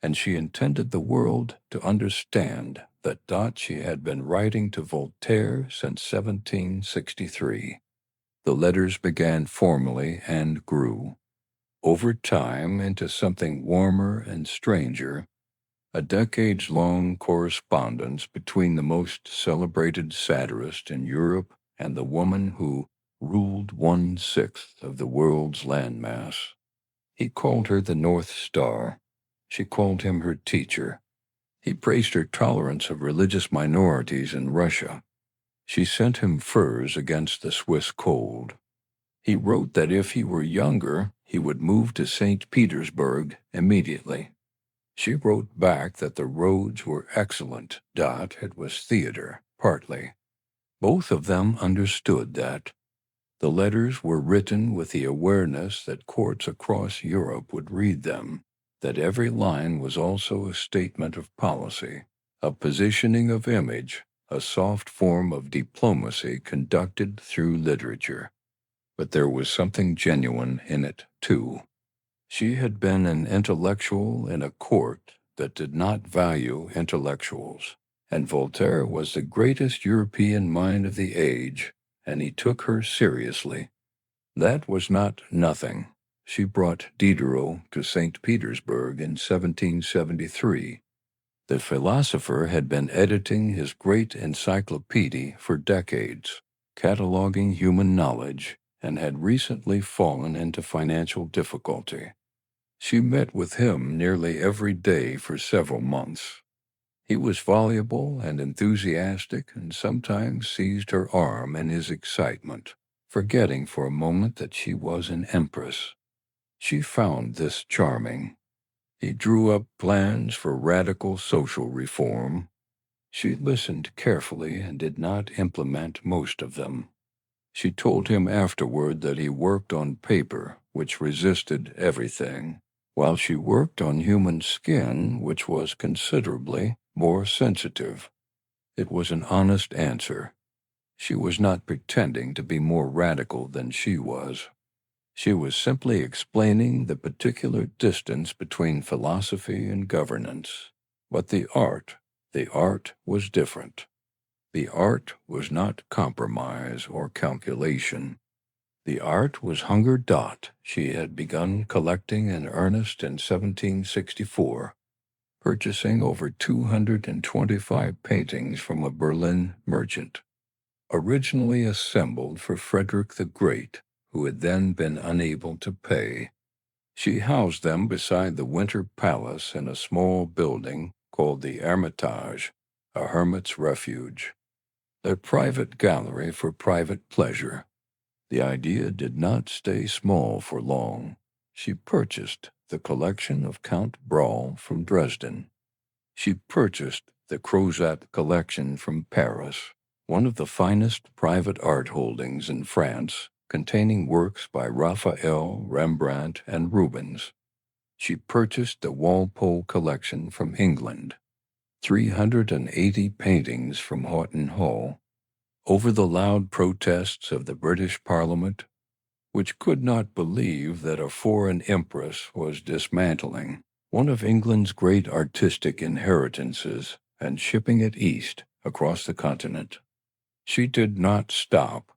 and she intended the world to understand that she had been writing to Voltaire since 1763. The letters began formally and grew, over time, into something warmer and stranger, a decades-long correspondence between the most celebrated satirist in Europe and the woman who ruled 1/6 of the world's landmass. He called her the North Star. She called him her teacher. He praised her tolerance of religious minorities in Russia. She sent him furs against the Swiss cold. He wrote that if he were younger, he would move to St. Petersburg immediately. She wrote back that the roads were excellent. It was theater, partly. Both of them understood that. The letters were written with the awareness that courts across Europe would read them, that every line was also a statement of policy, a positioning of image, a soft form of diplomacy conducted through literature. But there was something genuine in it, too. She had been an intellectual in a court that did not value intellectuals, and Voltaire was the greatest European mind of the age, and he took her seriously. That was not nothing. She brought Diderot to St. Petersburg in 1773. The philosopher had been editing his great encyclopedia for decades, cataloging human knowledge, and had recently fallen into financial difficulty. She met with him nearly every day for several months. He was voluble and enthusiastic and sometimes seized her arm in his excitement, forgetting for a moment that she was an empress. She found this charming. He drew up plans for radical social reform. She listened carefully and did not implement most of them. She told him afterward that he worked on paper, which resisted everything, while she worked on human skin, which was considerably more sensitive. It was an honest answer. She was not pretending to be more radical than she was. She was simply explaining the particular distance between philosophy and governance. But the art was different. The art was not compromise or calculation. The art was hunger. She had begun collecting in earnest in 1764, purchasing over 225 paintings from a Berlin merchant, originally assembled for Frederick the Great, who had then been unable to pay. She housed them beside the Winter Palace in a small building called the Hermitage, a hermit's refuge, a private gallery for private pleasure. The idea did not stay small for long. She purchased the collection of Count Brahl from Dresden. She purchased the Crozat collection from Paris, one of the finest private art holdings in France, containing works by Raphael, Rembrandt, and Rubens. She purchased the Walpole collection from England, 380 paintings from Houghton Hall, over the loud protests of the British Parliament, which could not believe that a foreign empress was dismantling one of England's great artistic inheritances and shipping it east across the continent. She did not stop.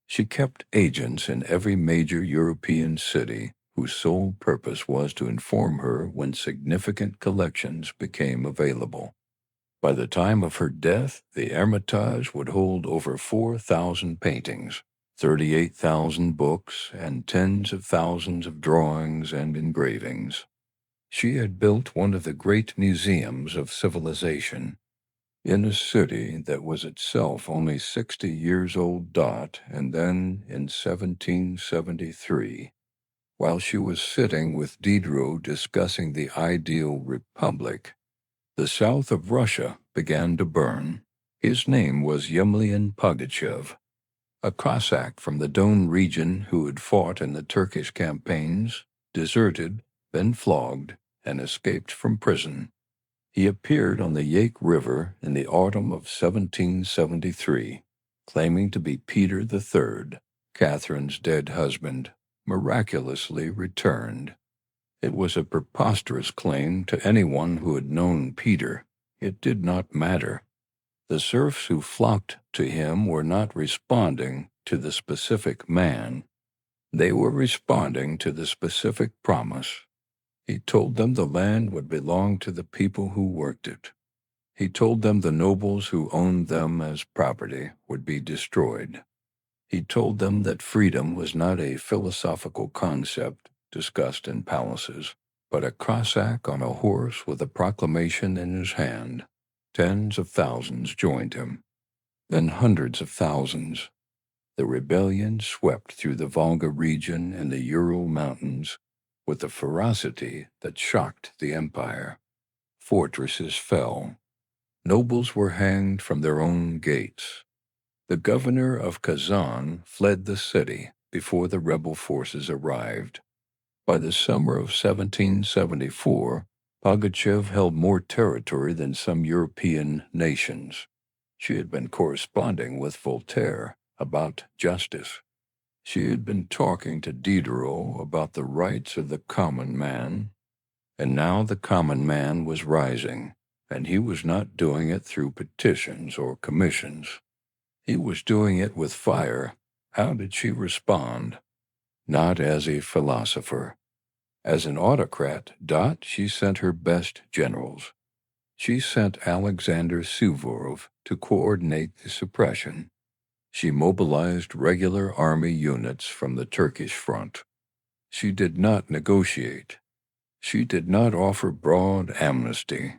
She kept agents in every major European city whose sole purpose was to inform her when significant collections became available. By the time of her death, the Hermitage would hold over 4,000 paintings, 38,000 books, and tens of thousands of drawings and engravings. She had built one of the great museums of civilization in a city that was itself only 60 years old. And then, in 1773, while she was sitting with Diderot discussing the ideal republic, the south of Russia began to burn. His name was Yemlian Pugachev, a Cossack from the Don region who had fought in the Turkish campaigns, deserted, been flogged, and escaped from prison. He appeared on the Yake River in the autumn of 1773, claiming to be Peter III, Catherine's dead husband, miraculously returned. It was a preposterous claim to anyone who had known Peter. It did not matter. The serfs who flocked to him were not responding to the specific man. They were responding to the specific promise. He told them the land would belong to the people who worked it. He told them the nobles who owned them as property would be destroyed. He told them that freedom was not a philosophical concept discussed in palaces, but a Cossack on a horse with a proclamation in his hand. Tens of thousands joined him, then hundreds of thousands. The rebellion swept through the Volga region and the Ural Mountains with a ferocity that shocked the empire. Fortresses fell. Nobles were hanged from their own gates. The governor of Kazan fled the city before the rebel forces arrived. By the summer of 1774, Pugachev held more territory than some European nations. She had been corresponding with Voltaire about justice. She had been talking to Diderot about the rights of the common man, and now the common man was rising, and he was not doing it through petitions or commissions. He was doing it with fire. How did she respond? Not as a philosopher. As an autocrat, she sent her best generals. She sent Alexander Suvorov to coordinate the suppression. She mobilized regular army units from the Turkish front. She did not negotiate. She did not offer broad amnesty.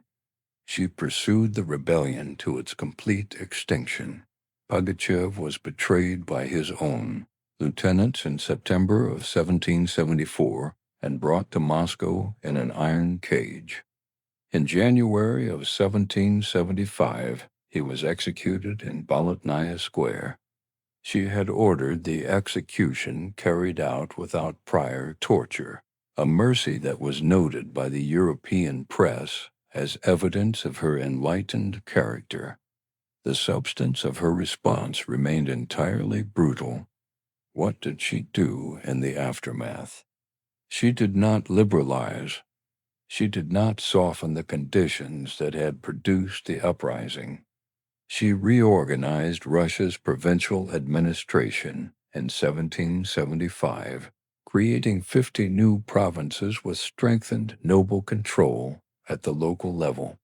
She pursued the rebellion to its complete extinction. Pugachev was betrayed by his own lieutenants in September of 1774 and brought to Moscow in an iron cage. In January of 1775, he was executed in Bolotnaya Square. She had ordered the execution carried out without prior torture, a mercy that was noted by the European press as evidence of her enlightened character. The substance of her response remained entirely brutal. What did she do in the aftermath? She did not liberalize. She did not soften the conditions that had produced the uprising. She reorganized Russia's provincial administration in 1775, creating 50 new provinces with strengthened noble control at the local level.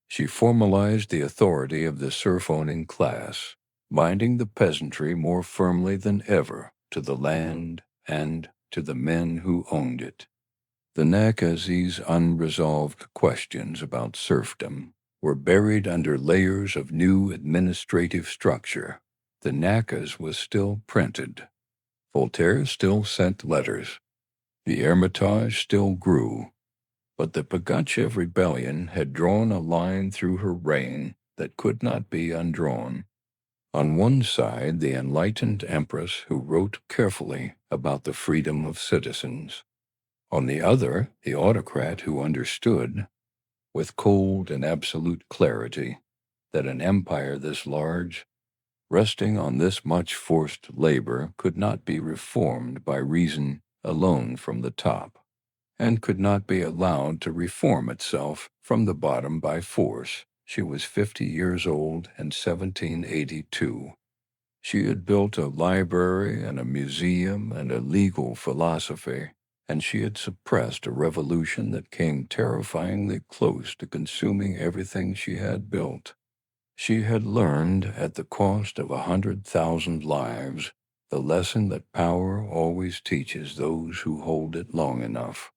She formalized the authority of the serf-owning class, binding the peasantry more firmly than ever to the land and to the men who owned it. The Nakaz's unresolved questions about serfdom were buried under layers of new administrative structure. The Nakaz was still printed. Voltaire still sent letters. The Hermitage still grew. But the Pugachev rebellion had drawn a line through her reign that could not be undrawn. On one side, the enlightened Empress who wrote carefully about the freedom of citizens. On the other, the autocrat who understood, with cold and absolute clarity, that an empire this large, resting on this much forced labor, could not be reformed by reason alone from the top, and could not be allowed to reform itself from the bottom by force. She was 50 years old in 1782. She had built a library and a museum and a legal philosophy, and she had suppressed a revolution that came terrifyingly close to consuming everything she had built. She had learned, at the cost of 100,000 lives, the lesson that power always teaches those who hold it long enough,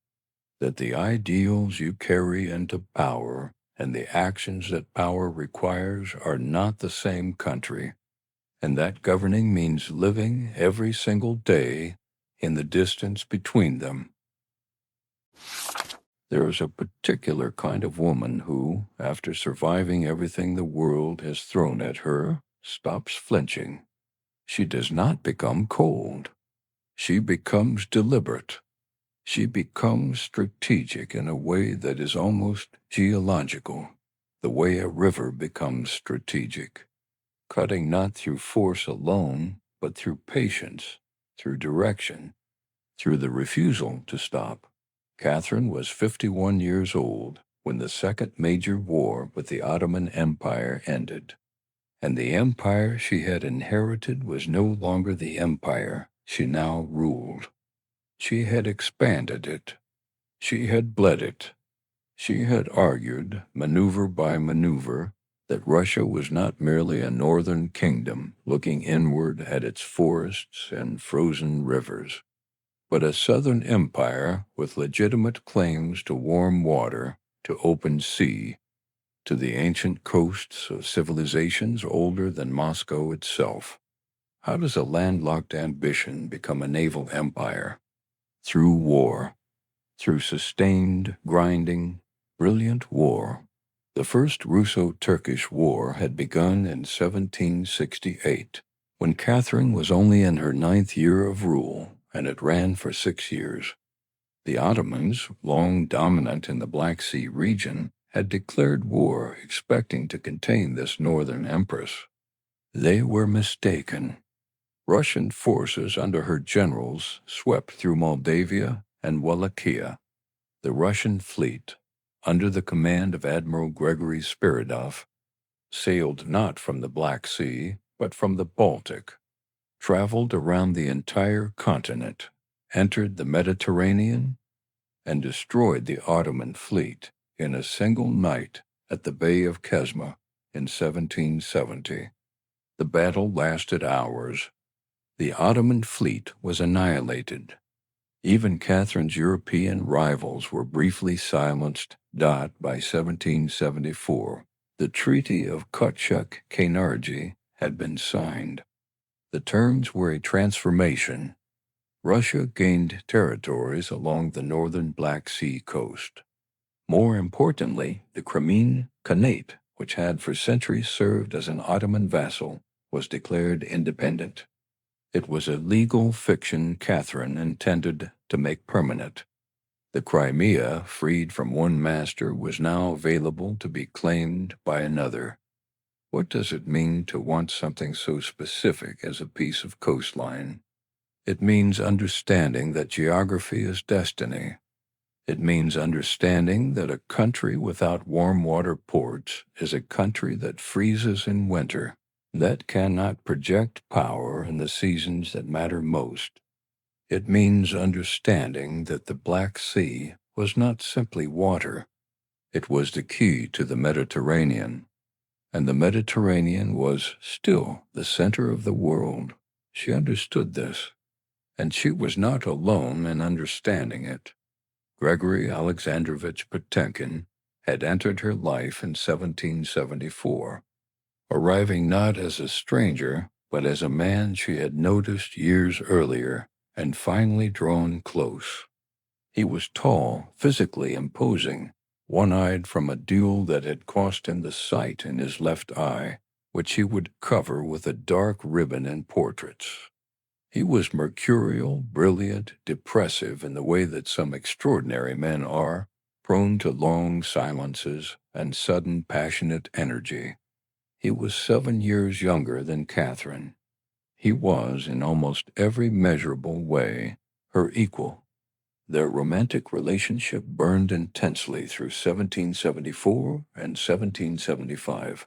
that the ideals you carry into power and the actions that power requires are not the same country, and that governing means living every single day in the distance between them. There is a particular kind of woman who, after surviving everything the world has thrown at her, stops flinching. She does not become cold. She becomes deliberate. She becomes strategic in a way that is almost geological, the way a river becomes strategic, cutting not through force alone, but through patience, through direction, through the refusal to stop. Catherine was 51 years old when the second major war with the Ottoman Empire ended, and the empire she had inherited was no longer the empire she now ruled. She had expanded it. She had bled it. She had argued, maneuver by maneuver, that Russia was not merely a northern kingdom looking inward at its forests and frozen rivers, but a southern empire with legitimate claims to warm water, to open sea, to the ancient coasts of civilizations older than Moscow itself. How does a landlocked ambition become a naval empire? Through war, through sustained, grinding, brilliant war. The First Russo-Turkish War had begun in 1768, when Catherine was only in her 9th year of rule, and it ran for 6 years. The Ottomans, long dominant in the Black Sea region, had declared war expecting to contain this northern empress. They were mistaken. Russian forces under her generals swept through Moldavia and Wallachia. The Russian fleet, under the command of Admiral Gregory Spiridov, sailed not from the Black Sea, but from the Baltic, traveled around the entire continent, entered the Mediterranean, and destroyed the Ottoman fleet in a single night at the Bay of Kesma in 1770. The battle lasted hours. The Ottoman fleet was annihilated. Even Catherine's European rivals were briefly silenced. By 1774, the Treaty of Kotchuk-Kainarji had been signed. The terms were a transformation. Russia gained territories along the northern Black Sea coast. More importantly, the Crimean Khanate, which had for centuries served as an Ottoman vassal, was declared independent. It was a legal fiction Catherine intended to make permanent. The Crimea, freed from one master, was now available to be claimed by another. What does it mean to want something so specific as a piece of coastline? It means understanding that geography is destiny. It means understanding that a country without warm water ports is a country that freezes in winter, that cannot project power in the seasons that matter most. It means understanding that the Black Sea was not simply water. It was the key to the Mediterranean, and the Mediterranean was still the center of the world. She understood this, and she was not alone in understanding it. Gregory Alexandrovich Potemkin had entered her life in 1774, arriving not as a stranger, but as a man she had noticed years earlier and finally drawn close. He was tall, physically imposing, one-eyed from a duel that had cost him the sight in his left eye, which he would cover with a dark ribbon in portraits. He was mercurial, brilliant, depressive in the way that some extraordinary men are, prone to long silences and sudden passionate energy. He was 7 years younger than Catherine. He was, in almost every measurable way, her equal. Their romantic relationship burned intensely through 1774 and 1775.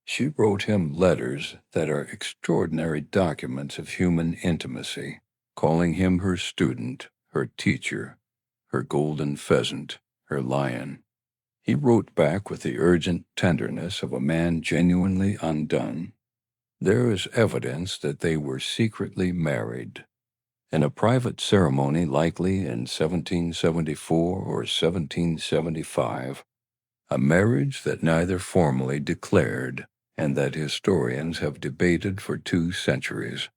She wrote him letters that are extraordinary documents of human intimacy, calling him her student, her teacher, her golden pheasant, her lion. He wrote back with the urgent tenderness of a man genuinely undone. There is evidence that they were secretly married. In a private ceremony likely in 1774 or 1775, a marriage that neither formally declared and that historians have debated for 2 centuries.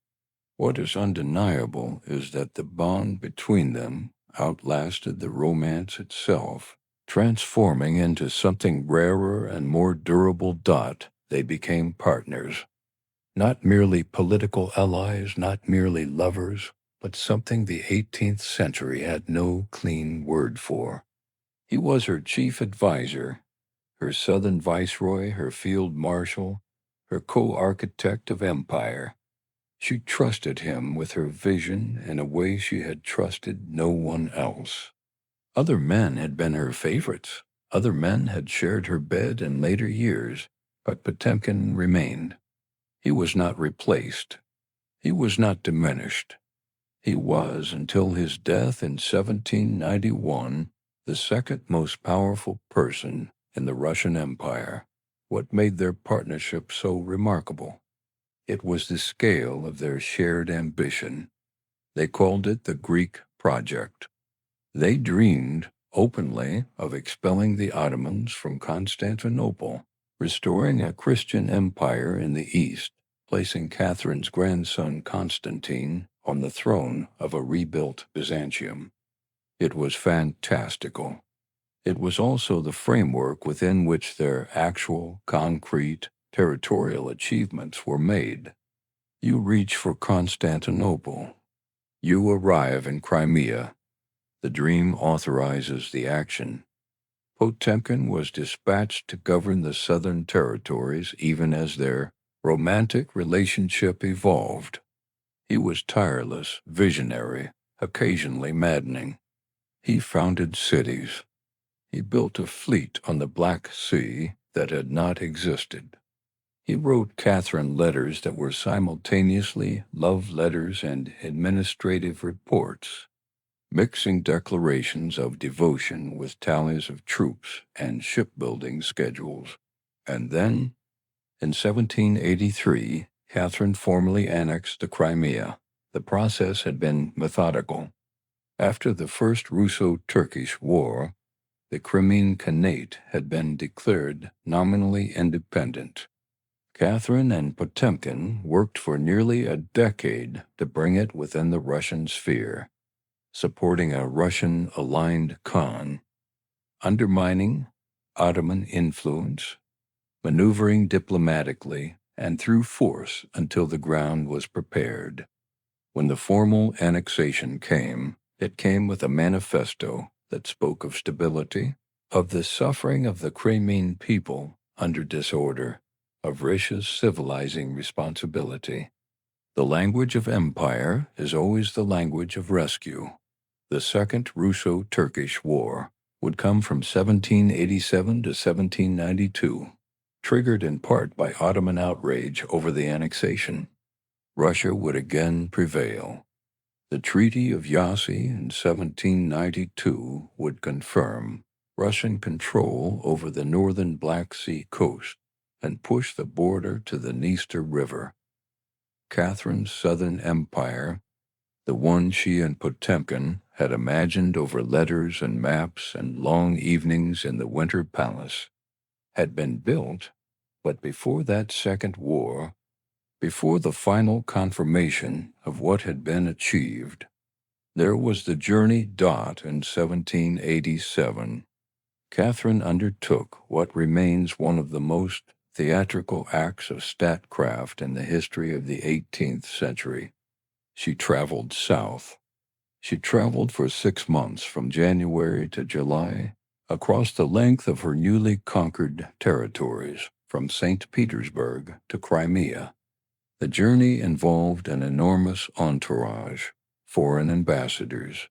What is undeniable is that the bond between them outlasted the romance itself, transforming into something rarer and more durable. They became partners. Not merely political allies, not merely lovers, but something the 18th century had no clean word for. He was her chief advisor, her southern viceroy, her field marshal, her co-architect of empire. She trusted him with her vision in a way she had trusted no one else. Other men had been her favorites. Other men had shared her bed in later years, but Potemkin remained. He was not replaced. He was not diminished. He was, until his death in 1791, the second most powerful person in the Russian Empire. What made their partnership so remarkable? It was the scale of their shared ambition. They called it the Greek project. They dreamed openly of expelling the Ottomans from Constantinople, restoring a Christian empire in the East, placing Catherine's grandson Constantine on the throne of a rebuilt Byzantium. It was fantastical. It was also the framework within which their actual, concrete, territorial achievements were made. You reach for Constantinople. You arrive in Crimea. The dream authorizes the action. Potemkin was dispatched to govern the southern territories even as their romantic relationship evolved. He was tireless, visionary, occasionally maddening. He founded cities. He built a fleet on the Black Sea that had not existed. He wrote Catherine letters that were simultaneously love letters and administrative reports, mixing declarations of devotion with tallies of troops and shipbuilding schedules. And then, in 1783, Catherine formally annexed the Crimea. The process had been methodical. After the First Russo-Turkish War, the Crimean Khanate had been declared nominally independent. Catherine and Potemkin worked for nearly a decade to bring it within the Russian sphere, supporting a Russian-aligned Khan, undermining Ottoman influence, maneuvering diplomatically and through force until the ground was prepared. When the formal annexation came, it came with a manifesto that spoke of stability, of the suffering of the Crimean people under disorder, of Russia's civilizing responsibility. The language of empire is always the language of rescue. The Second Russo-Turkish War would come from 1787 to 1792, triggered in part by Ottoman outrage over the annexation. Russia would again prevail. The Treaty of Yassy in 1792 would confirm Russian control over the northern Black Sea coast and push the border to the Dniester River. Catherine's southern empire, the one she and Potemkin had imagined over letters and maps and long evenings in the Winter Palace, had been built, but before that second war, before the final confirmation of what had been achieved, there was the journey in 1787. Catherine undertook what remains one of the most theatrical acts of statecraft in the history of the 18th century. she traveled south. She traveled for 6 months from January to July across the length of her newly conquered territories from St. Petersburg to Crimea. The journey involved an enormous entourage, foreign ambassadors,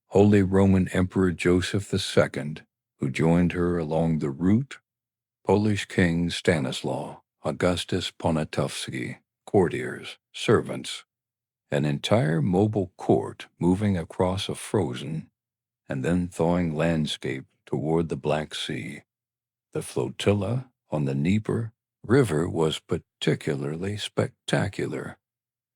Holy Roman Emperor Joseph II, who joined her along the route, Polish King Stanislaw, Augustus Poniatowski, courtiers, servants, an entire mobile court moving across a frozen and then thawing landscape toward the Black Sea. The flotilla on the Dnieper River was particularly spectacular.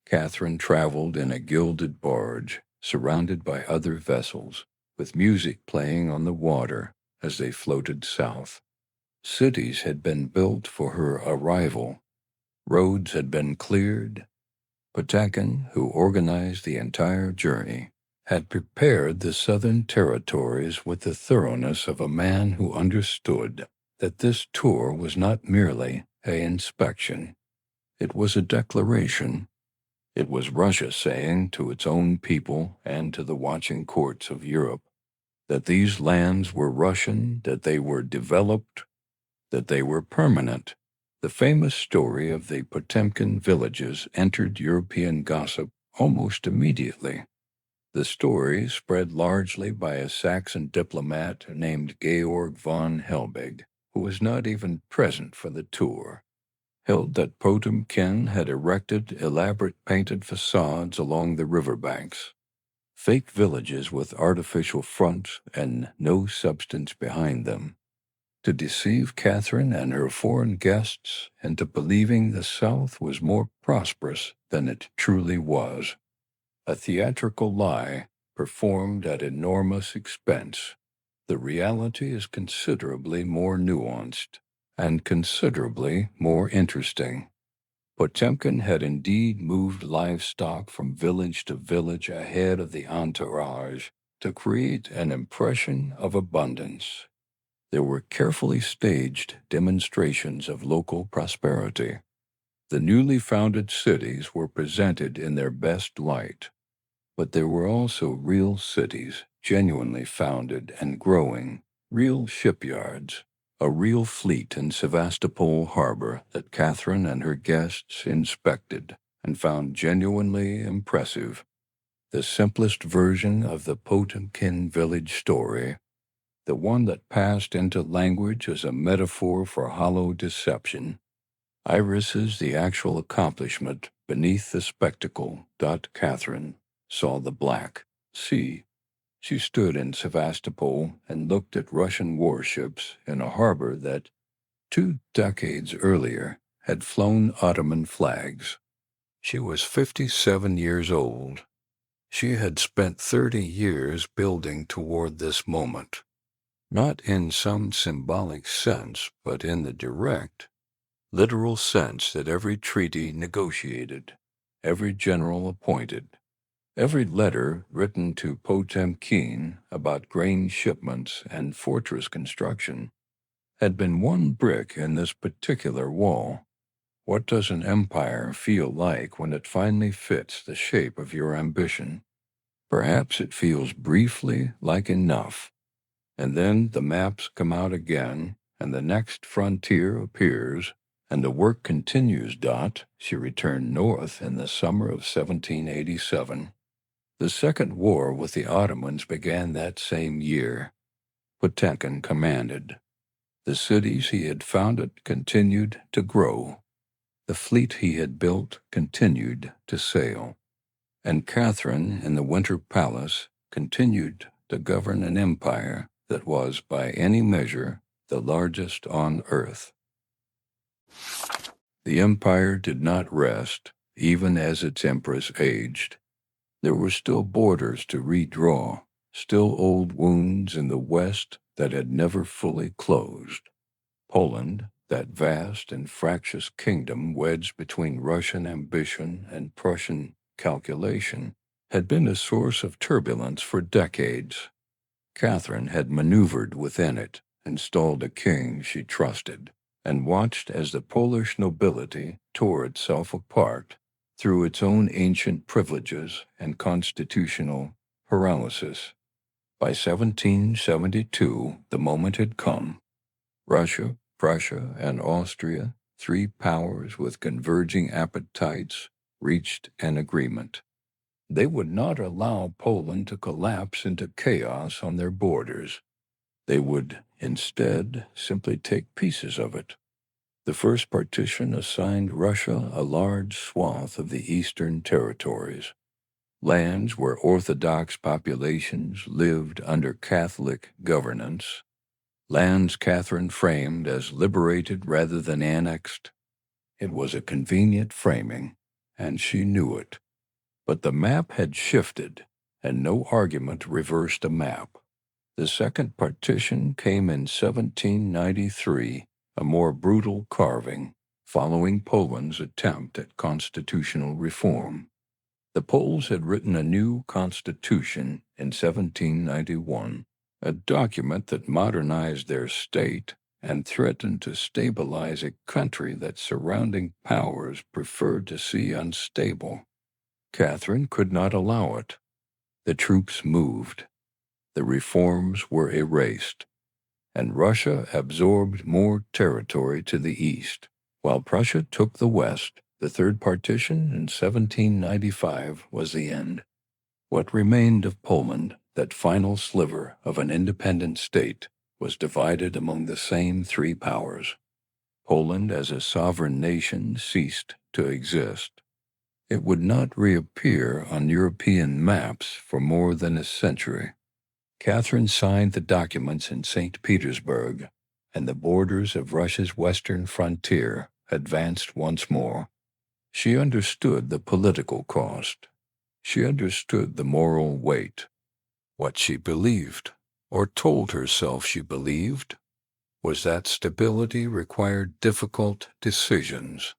Catherine traveled in a gilded barge, surrounded by other vessels, with music playing on the water as they floated south. Cities had been built for her arrival. Roads had been cleared. Potemkin, who organized the entire journey, had prepared the southern territories with the thoroughness of a man who understood that this tour was not merely an inspection. It was a declaration. It was Russia saying to its own people and to the watching courts of Europe that these lands were Russian, that they were developed, that they were permanent. The famous story of the Potemkin villages entered European gossip almost immediately. The story, spread largely by a Saxon diplomat named Georg von Helbig, who was not even present for the tour, held that Potemkin had erected elaborate painted facades along the riverbanks, fake villages with artificial fronts and no substance behind them, to deceive Catherine and her foreign guests into believing the South was more prosperous than it truly was. A theatrical lie performed at enormous expense. The reality is considerably more nuanced and considerably more interesting. Potemkin had indeed moved livestock from village to village ahead of the entourage to create an impression of abundance. There were carefully staged demonstrations of local prosperity. The newly founded cities were presented in their best light, but there were also real cities, genuinely founded and growing, real shipyards, a real fleet in Sevastopol harbor that Catherine and her guests inspected and found genuinely impressive. The simplest version of the Potemkin village story, the one that passed into language as a metaphor for hollow deception, irises the actual accomplishment beneath the spectacle. Catherine saw the Black Sea. She stood in Sevastopol and looked at Russian warships in a harbor that, 2 decades earlier, had flown Ottoman flags. She was 57 years old. She had spent 30 years building toward this moment, not in some symbolic sense, but in the direct, literal sense that every treaty negotiated, every general appointed, every letter written to Potemkin about grain shipments and fortress construction had been one brick in this particular wall. What does an empire feel like when it finally fits the shape of your ambition? Perhaps it feels briefly like enough, and then the maps come out again, and the next frontier appears, and the work continues. She returned north in the summer of 1787. The Second War with the Ottomans began that same year. Potemkin commanded. The cities he had founded continued to grow. The fleet he had built continued to sail. And Catherine, in the Winter Palace, continued to govern an empire that was, by any measure, the largest on earth. The empire did not rest, even as its empress aged. There were still borders to redraw, still old wounds in the West that had never fully closed. Poland, that vast and fractious kingdom wedged between Russian ambition and Prussian calculation, had been a source of turbulence for decades. Catherine had maneuvered within it, installed a king she trusted, and watched as the Polish nobility tore itself apart, through its own ancient privileges and constitutional paralysis. By 1772, the moment had come. Russia, Prussia, and Austria, three powers with converging appetites, reached an agreement. They would not allow Poland to collapse into chaos on their borders. They would instead simply take pieces of it. The first partition assigned Russia a large swath of the eastern territories, lands where Orthodox populations lived under Catholic governance, lands Catherine framed as liberated rather than annexed. It was a convenient framing, and she knew it. But the map had shifted, and no argument reversed a map. The second partition came in 1793, a more brutal carving, following Poland's attempt at constitutional reform. The Poles had written a new constitution in 1791, a document that modernized their state and threatened to stabilize a country that surrounding powers preferred to see unstable. Catherine could not allow it. The troops moved. The reforms were erased, and Russia absorbed more territory to the east, while Prussia took the west. The third partition in 1795 was the end. What remained of Poland, that final sliver of an independent state, was divided among the same three powers. Poland as a sovereign nation ceased to exist. It would not reappear on European maps for more than a century. Catherine signed the documents in St. Petersburg, and the borders of Russia's western frontier advanced once more. She understood the political cost. She understood the moral weight. What she believed, or told herself she believed, was that stability required difficult decisions,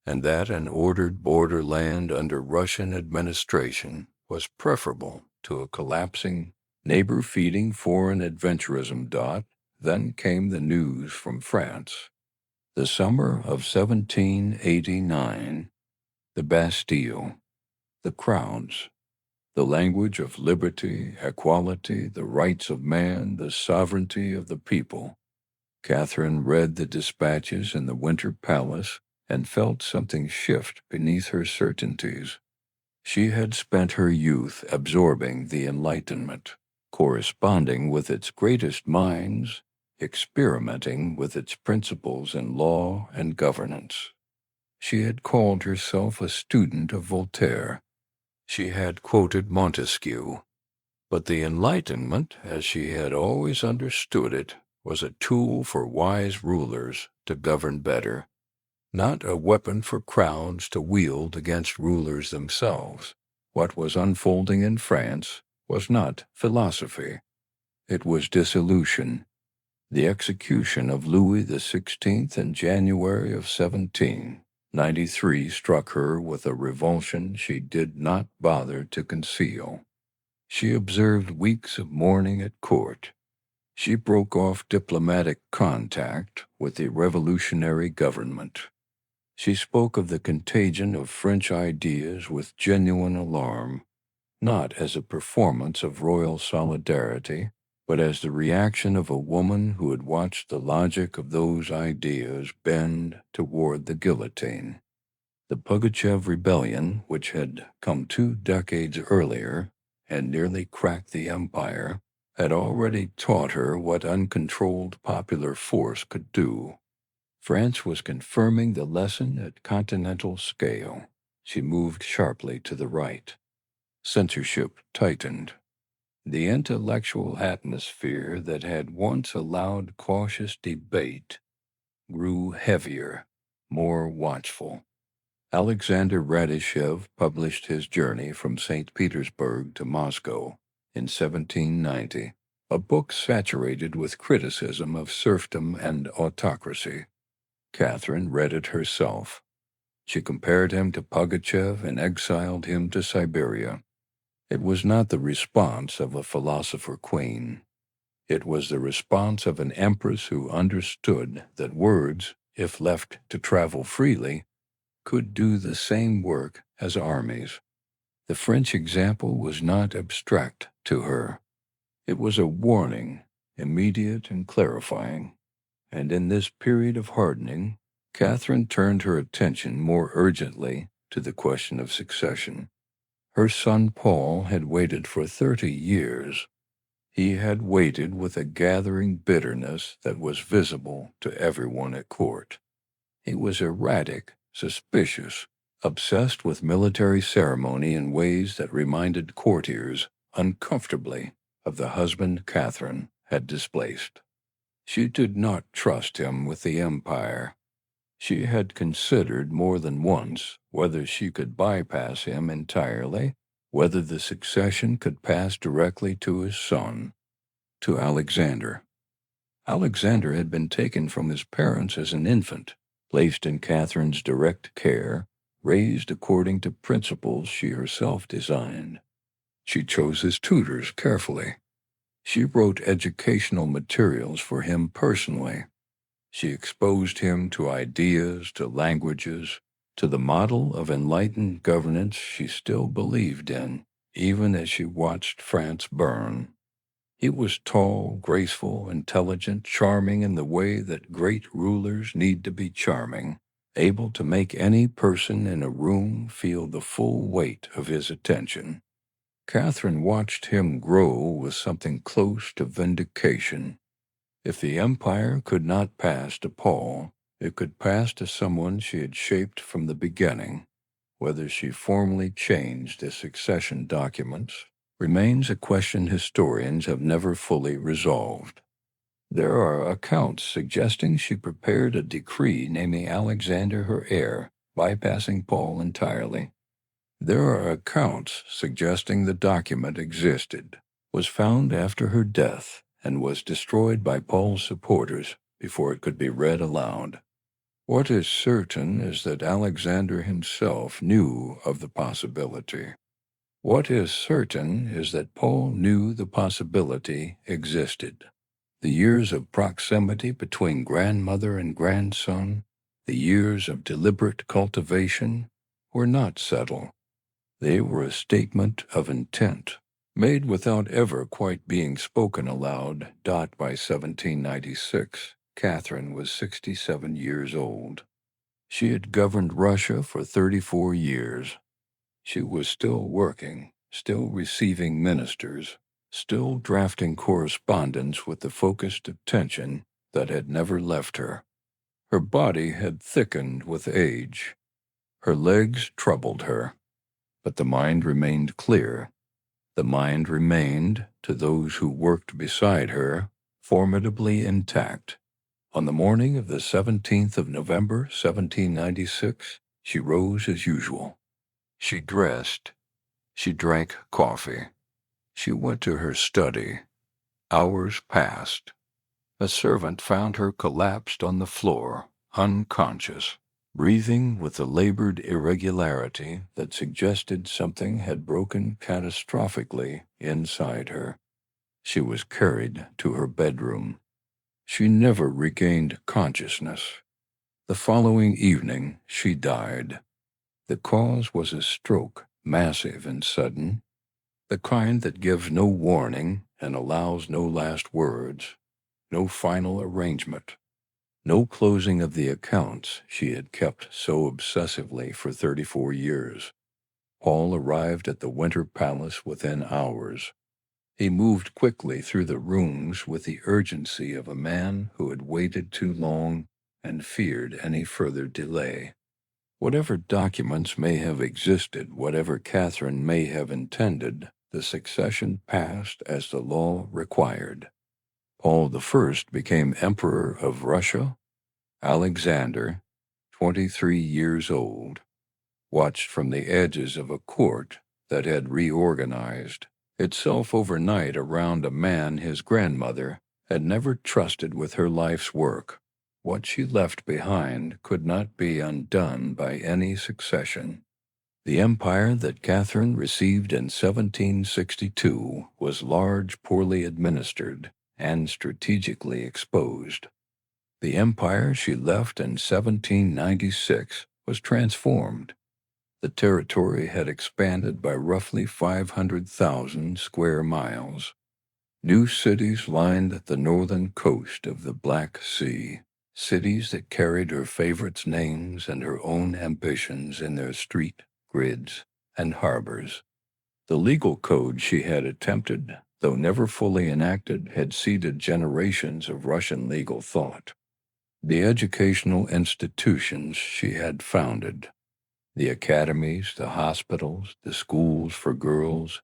and that an ordered borderland under Russian administration was preferable to a collapsing, neighbor-feeding foreign adventurism. Then came the news from France. The summer of 1789, the Bastille, the crowds, the language of liberty, equality, the rights of man, the sovereignty of the people. Catherine read the dispatches in the Winter Palace and felt something shift beneath her certainties. She had spent her youth absorbing the Enlightenment, corresponding with its greatest minds, experimenting with its principles in law and governance. She had called herself a student of Voltaire. She had quoted Montesquieu. But the Enlightenment, as she had always understood it, was a tool for wise rulers to govern better, not a weapon for crowds to wield against rulers themselves. What was unfolding in France was not philosophy. It was dissolution. The execution of Louis XVI in January of 1793 struck her with a revulsion she did not bother to conceal. She observed weeks of mourning at court. She broke off diplomatic contact with the revolutionary government. She spoke of the contagion of French ideas with genuine alarm, not as a performance of royal solidarity, but as the reaction of a woman who had watched the logic of those ideas bend toward the guillotine. The Pugachev rebellion, which had come 2 decades earlier and nearly cracked the empire, had already taught her what uncontrolled popular force could do. France was confirming the lesson at continental scale. She moved sharply to the right. Censorship tightened. The intellectual atmosphere that had once allowed cautious debate grew heavier, more watchful. Alexander Radishev published his journey from St. Petersburg to Moscow in 1790, a book saturated with criticism of serfdom and autocracy. Catherine read it herself. She compared him to Pugachev and exiled him to Siberia. It was not the response of a philosopher queen. It was the response of an empress who understood that words, if left to travel freely, could do the same work as armies. The French example was not abstract to her. It was a warning, immediate and clarifying. And in this period of hardening, Catherine turned her attention more urgently to the question of succession. Her son Paul had waited for 30 years. He had waited with a gathering bitterness that was visible to everyone at court. He was erratic, suspicious, obsessed with military ceremony in ways that reminded courtiers uncomfortably of the husband Catherine had displaced. She did not trust him with the empire. She had considered more than once whether she could bypass him entirely, whether the succession could pass directly to his son, to Alexander. Alexander had been taken from his parents as an infant, placed in Catherine's direct care, raised according to principles she herself designed. She chose his tutors carefully. She wrote educational materials for him personally. She exposed him to ideas, to languages, to the model of enlightened governance she still believed in, even as she watched France burn. He was tall, graceful, intelligent, charming in the way that great rulers need to be charming, able to make any person in a room feel the full weight of his attention. Catherine watched him grow with something close to vindication. If the empire could not pass to Paul, it could pass to someone she had shaped from the beginning. Whether she formally changed the succession documents remains a question historians have never fully resolved. There are accounts suggesting she prepared a decree naming Alexander her heir, bypassing Paul entirely. There are accounts suggesting the document existed, was found after her death, and was destroyed by Paul's supporters before it could be read aloud. What is certain is that Alexander himself knew of the possibility. What is certain is that Paul knew the possibility existed. The years of proximity between grandmother and grandson, the years of deliberate cultivation, were not subtle. They were a statement of intent, made without ever quite being spoken aloud. By 1796, Catherine was 67 years old. She had governed Russia for 34 years. She was still working, still receiving ministers, still drafting correspondence with the focused attention that had never left her. Her body had thickened with age. Her legs troubled her. But the mind remained clear. The mind remained, to those who worked beside her, formidably intact. On the morning of the 17th of November, 1796, she rose as usual. She dressed. She drank coffee. She went to her study. Hours passed. A servant found her collapsed on the floor, unconscious, breathing with a labored irregularity that suggested something had broken catastrophically inside her. She was carried to her bedroom. She never regained consciousness. The following evening, she died. The cause was a stroke, massive and sudden, the kind that gives no warning and allows no last words, no final arrangement. No closing of the accounts she had kept so obsessively for 34 years. Paul arrived at the Winter Palace within hours. He moved quickly through the rooms with the urgency of a man who had waited too long and feared any further delay. Whatever documents may have existed, whatever Catherine may have intended, the succession passed as the law required. Paul I became Emperor of Russia. Alexander, 23 years old, watched from the edges of a court that had reorganized itself overnight around a man his grandmother had never trusted with her life's work. What she left behind could not be undone by any succession. The empire that Catherine received in 1762 was large, poorly administered, and strategically exposed. The empire she left in 1796 was transformed. The territory had expanded by roughly 500,000 square miles. New cities lined the northern coast of the Black Sea, cities that carried her favorites' names and her own ambitions in their street grids and harbors. The legal code she had attempted, though never fully enacted, had seeded generations of Russian legal thought. The educational institutions she had founded, the academies, the hospitals, the schools for girls,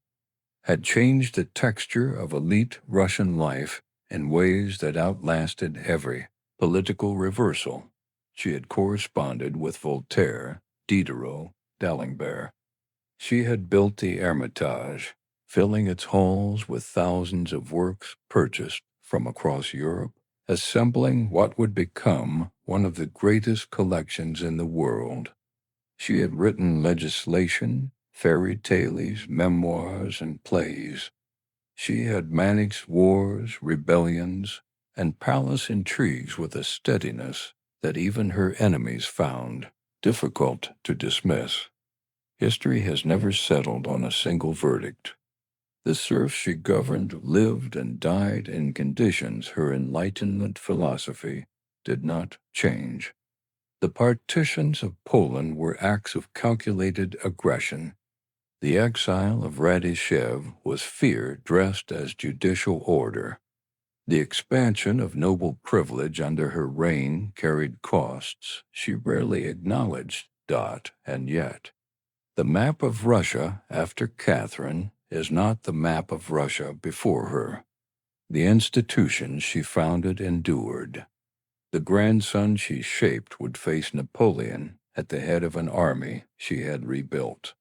had changed the texture of elite Russian life in ways that outlasted every political reversal. She had corresponded with Voltaire, Diderot, D'Alembert. She had built the Hermitage, filling its halls with thousands of works purchased from across Europe, assembling what would become one of the greatest collections in the world. She had written legislation, fairy tales, memoirs, and plays. She had managed wars, rebellions, and palace intrigues with a steadiness that even her enemies found difficult to dismiss. History has never settled on a single verdict. The serfs she governed lived and died in conditions her Enlightenment philosophy did not change. The partitions of Poland were acts of calculated aggression. The exile of Radyshev was fear dressed as judicial order. The expansion of noble privilege under her reign carried costs she rarely acknowledged. And yet, the map of Russia after Catherine is not the map of Russia before her. The institutions she founded endured. The grandson she shaped would face Napoleon at the head of an army she had rebuilt,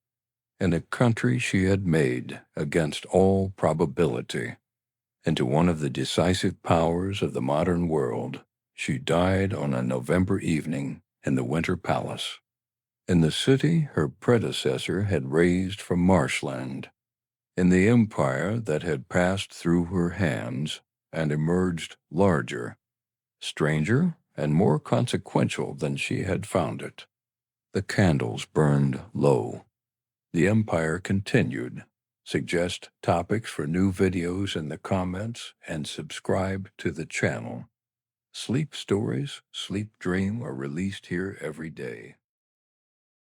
in a country she had made against all probability. Into one of the decisive powers of the modern world, she died on a November evening in the Winter Palace, in the city her predecessor had raised from marshland, in the empire that had passed through her hands and emerged larger, stranger, and more consequential than she had found it. The candles burned low. The empire continued. Suggest topics for new videos in the comments and subscribe to the channel. Sleep stories, sleep dream are released here every day.